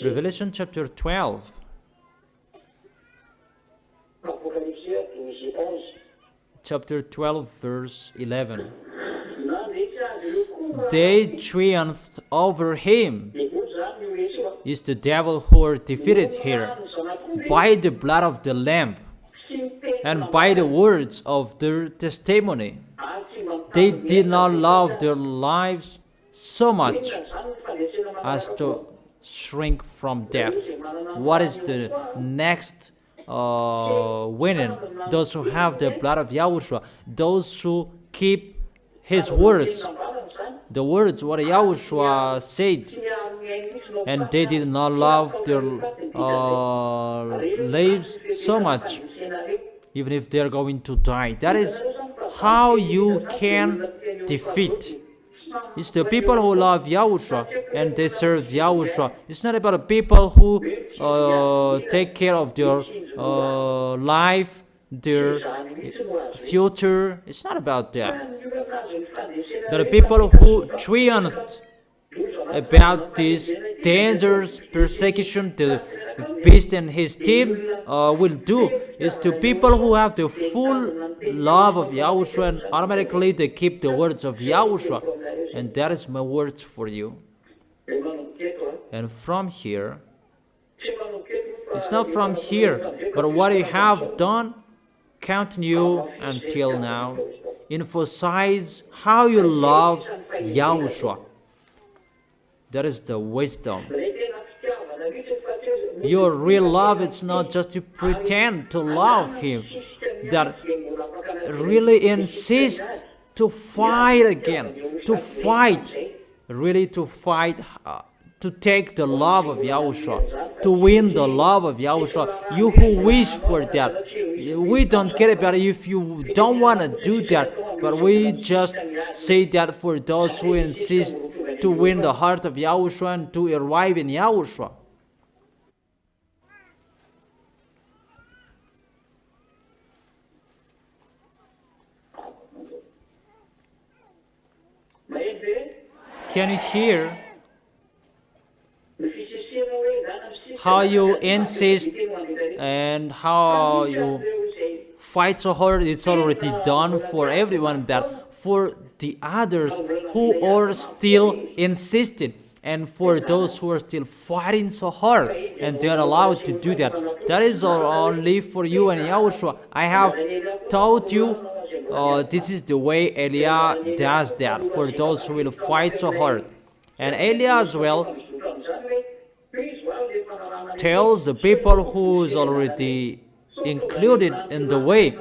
S1: Revelation chapter 12. Chapter 12, verse 11. They triumphed over him. Is the devil who are defeated here by the blood of the Lamb and by the words of their testimony. They did not love their lives so much as to shrink from death. What is the next winning? Those who have the blood of Yahushua, those who keep his words, the words what Yahushua said, and they did not love their lives so much, even if they are going to die. That is how you can defeat. It's the people who love Yahushua and they serve Yahushua. It's not about the people who take care of their life, their future. It's not about that. But the people who triumphed about this dangerous persecution the beast and his team will do is to people who have the full love of Yahushua, and automatically they keep the words of Yahushua. And that is my words for you. And from here, it's not from here, but what you have done, continue until now. Emphasize how you love Yahushua. That is the wisdom. Your real love, it's not just to pretend to love him. That really insist to fight again, to fight, really to fight, to take the love of Yahushua, to win the love of Yahushua. You who wish for that, we don't care about it if you don't want to do that, but we just say that for those who insist to win the heart of Yahushua and to arrive in Yahushua. Can you hear how you insist and how you fight so hard? It's already done for everyone, that for the others who are still insisting, and for those who are still fighting so hard and they are allowed to do that, that is only for you and Yahushua. I have taught you this is the way Eliah does that for those who will fight so hard. And Eliah as well tells the people who is already included in the way,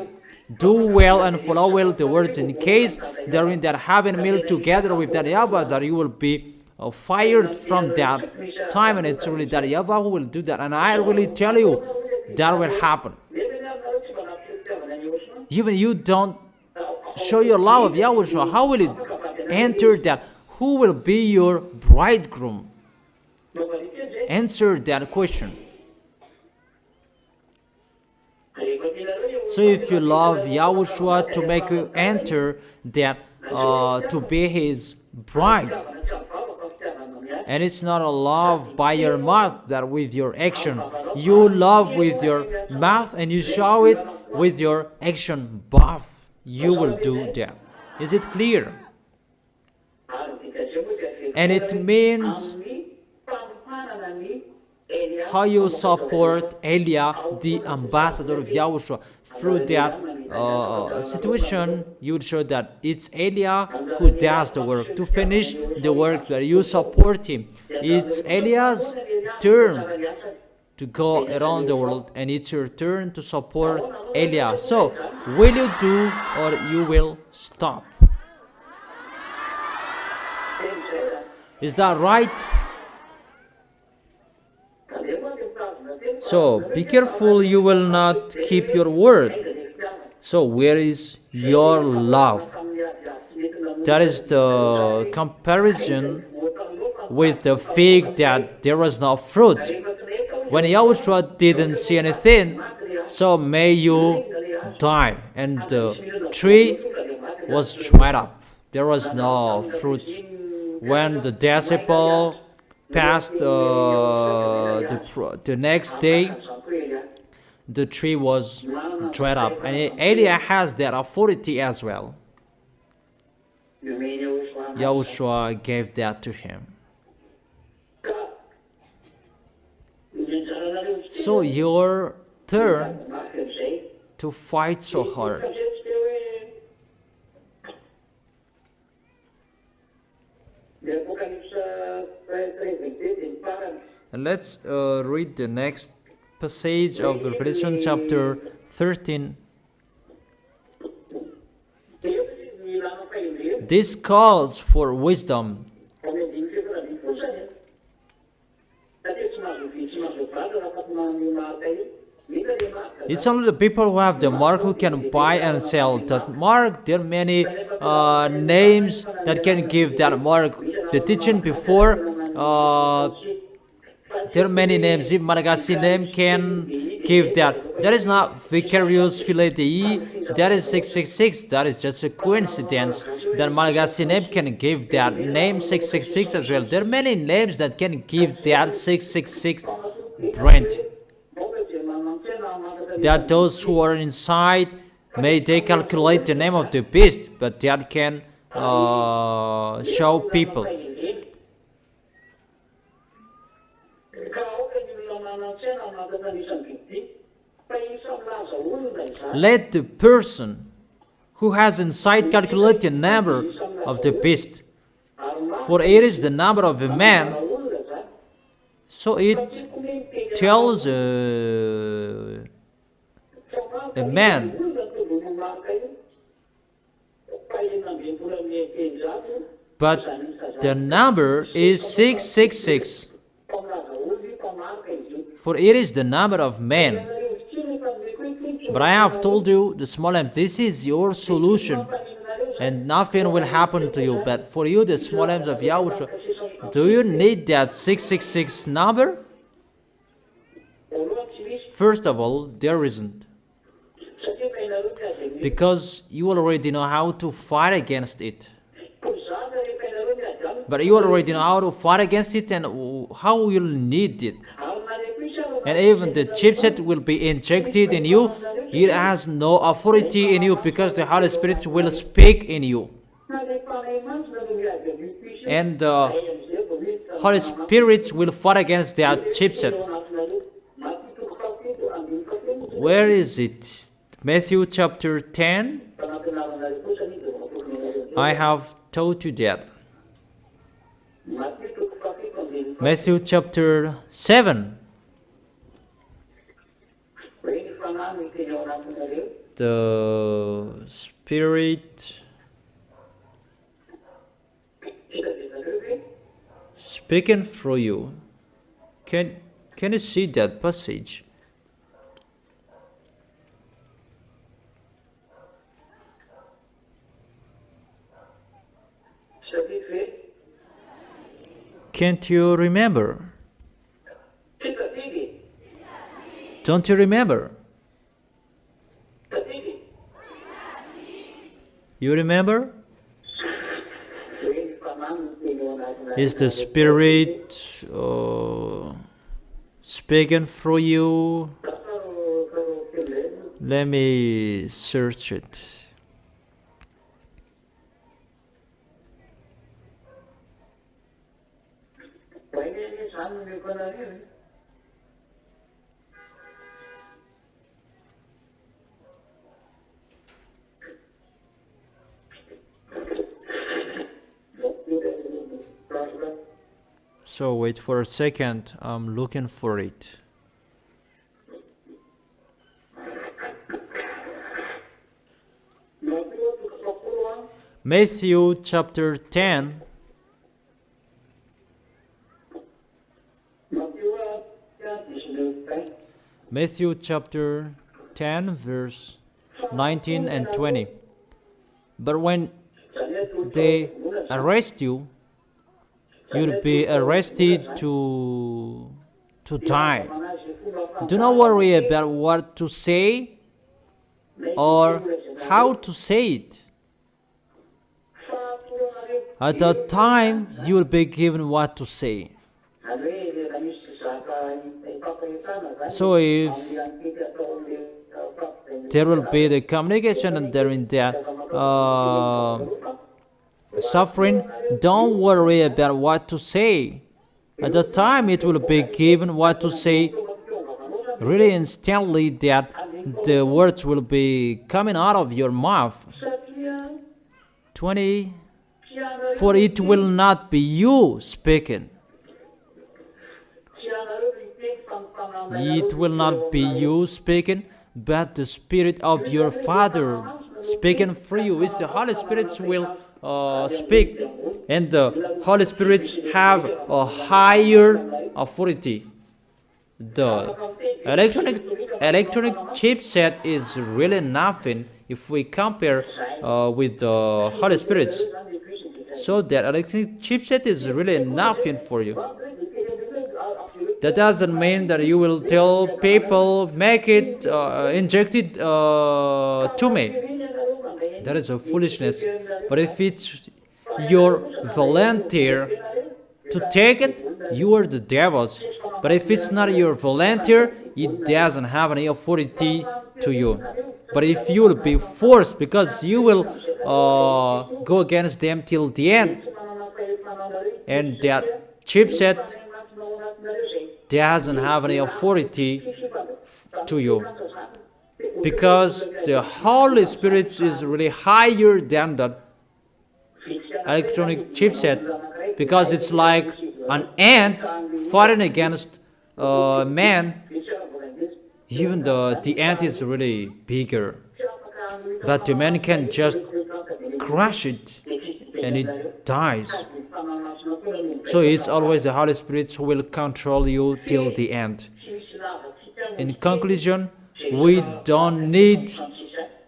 S1: do well and follow well the words, in case they're in that having meal together with that YAHVAH, that you will be fired from that time. And it's really that YAHVAH who will do that. And I really tell you, that will happen. Even you don't show your love of Yahushua, how will it enter that? Who will be your bridegroom? Answer that question. So if you love Yahushua to make you enter that, to be his bride, and it's not a love by your mouth, that with your action. You love with your mouth and you show it with your action. Both you will do that. Is it clear? And it means how you support Eliah, the ambassador of Yahushua. Through that situation, you would show that it's Eliah who does the work, to finish the work that you support him. It's Eliah's turn to go around the world, and it's your turn to support Eliah. So, will you do or you will stop? Is that right? So be careful you will not keep your word. So where is your love? That is the comparison with the fig that there was no fruit. When Yahushua didn't see anything, so may you die. And the tree was dried up. There was no fruit. When the disciple passed the next day, the tree was dried up. And Eliah has that authority as well. Yahushua gave that to him. So your turn to fight so hard. And let's read the next passage of Revelation chapter 13. This calls for wisdom. It's only the people who have the mark who can buy and sell that mark. There are many names that can give that mark. The teaching before, there are many names. If Malagasy name can give that. That is not vicarious fidelity. That is 666. That is just a coincidence. That Malagasy name can give that name 666 as well. There are many names that can give that 666 brand. That those who are inside may they calculate the name of the beast, but that can show people. Let the person who has inside calculate the number of the beast, for it is the number of a man. So it tells a man. But the number is 666. For it is the number of men. But I have told you, the small m, this is your solution. And nothing will happen to you. But for you, the small m's of Yahushua, do you need that 666 number? First of all, there isn't. Because you already know how to fight against it. But you already know how to fight against it and how you'll need it. And even the chipset will be injected in you. It has no authority in you because the Holy Spirit will speak in you. And the Holy Spirit will fight against that chipset. Where is it? Matthew chapter 10. I have told you that. Matthew chapter 7. The Spirit speaking through you. Can you see that passage? Can't you remember? Don't you remember? You remember? Is the Spirit speaking through you? Let me search it. So wait for a second, I'm looking for it. Matthew chapter 10. Matthew chapter 10 verse 19 and 20. But when they arrest you, you'll be arrested to die. Do not worry about what to say or how to say it. At that time, you will be given what to say. So if there will be the communication and there in that suffering, don't worry about what to say. At the time, it will be given what to say. Really instantly, that the words will be coming out of your mouth. 20. For it will not be you speaking. It will not be you speaking, but the Spirit of your Father speaking for you. It's the Holy Spirit will speak, and the Holy Spirit have a higher authority. The electronic chipset is really nothing if we compare with the Holy Spirit. So that electronic chipset is really nothing for you. That doesn't mean that you will tell people, make it, inject it to me. That is a foolishness. But if it's your volunteer to take it, you are the devil's. But if it's not your volunteer, it doesn't have any authority to you. But if you will be forced, because you will go against them till the end, and that chipset doesn't have any authority to you, because the Holy Spirit is really higher than the electronic chipset, because it's like an ant fighting against a man. Even the ant is really bigger, but the man can just crush it and it dies. So it's always the Holy Spirit who will control you till the end. In conclusion, we don't need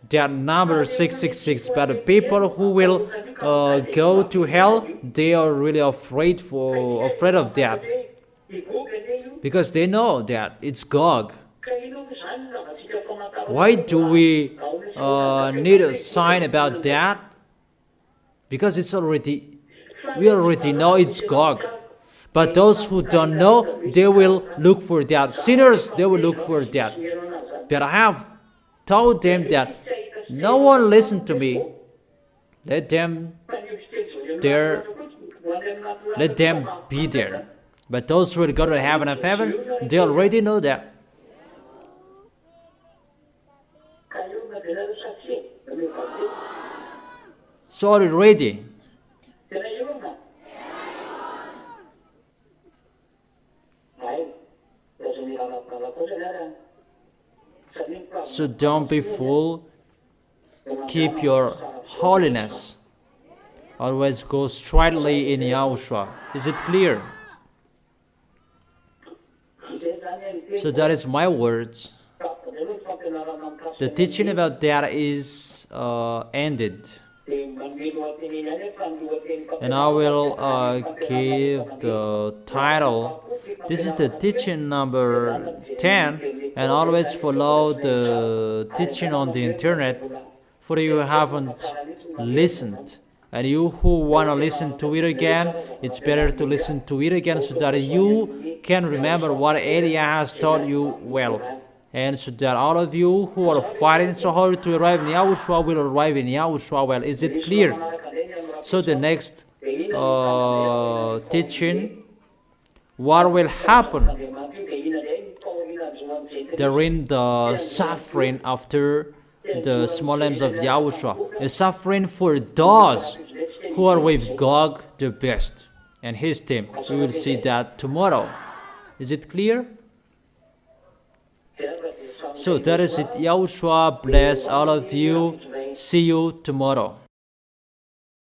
S1: that number 666, but the people who will go to hell, they are really afraid of that, because they know that it's Gog. Why do we need a sign about that? Because we already know it's Gog. But those who don't know, they will look for that. Sinners, they will look for that. But I have told them that no one listen to me. Let them be there. But those who will go to heaven of heaven, they already know that. So are you ready? So don't be fooled. Keep your holiness. Always go straightly in Yahushua. Is it clear? So that is my words. The teaching about that is ended. And I will give the title. This is the teaching number 10, and always follow the teaching on the internet, for you haven't listened. And you who want to listen to it again, it's better to listen to it again so that you can remember what Eliah has taught you well. And so that all of you who are fighting so hard to arrive in Yahushua will arrive in Yahushua well. Is it clear? So the next teaching, what will happen during the suffering after the small lambs of Yahushua? A suffering for those who are with Gog the best and his team. We will see that tomorrow. Is it clear? So that is it. Yahushua bless all of you. See you tomorrow.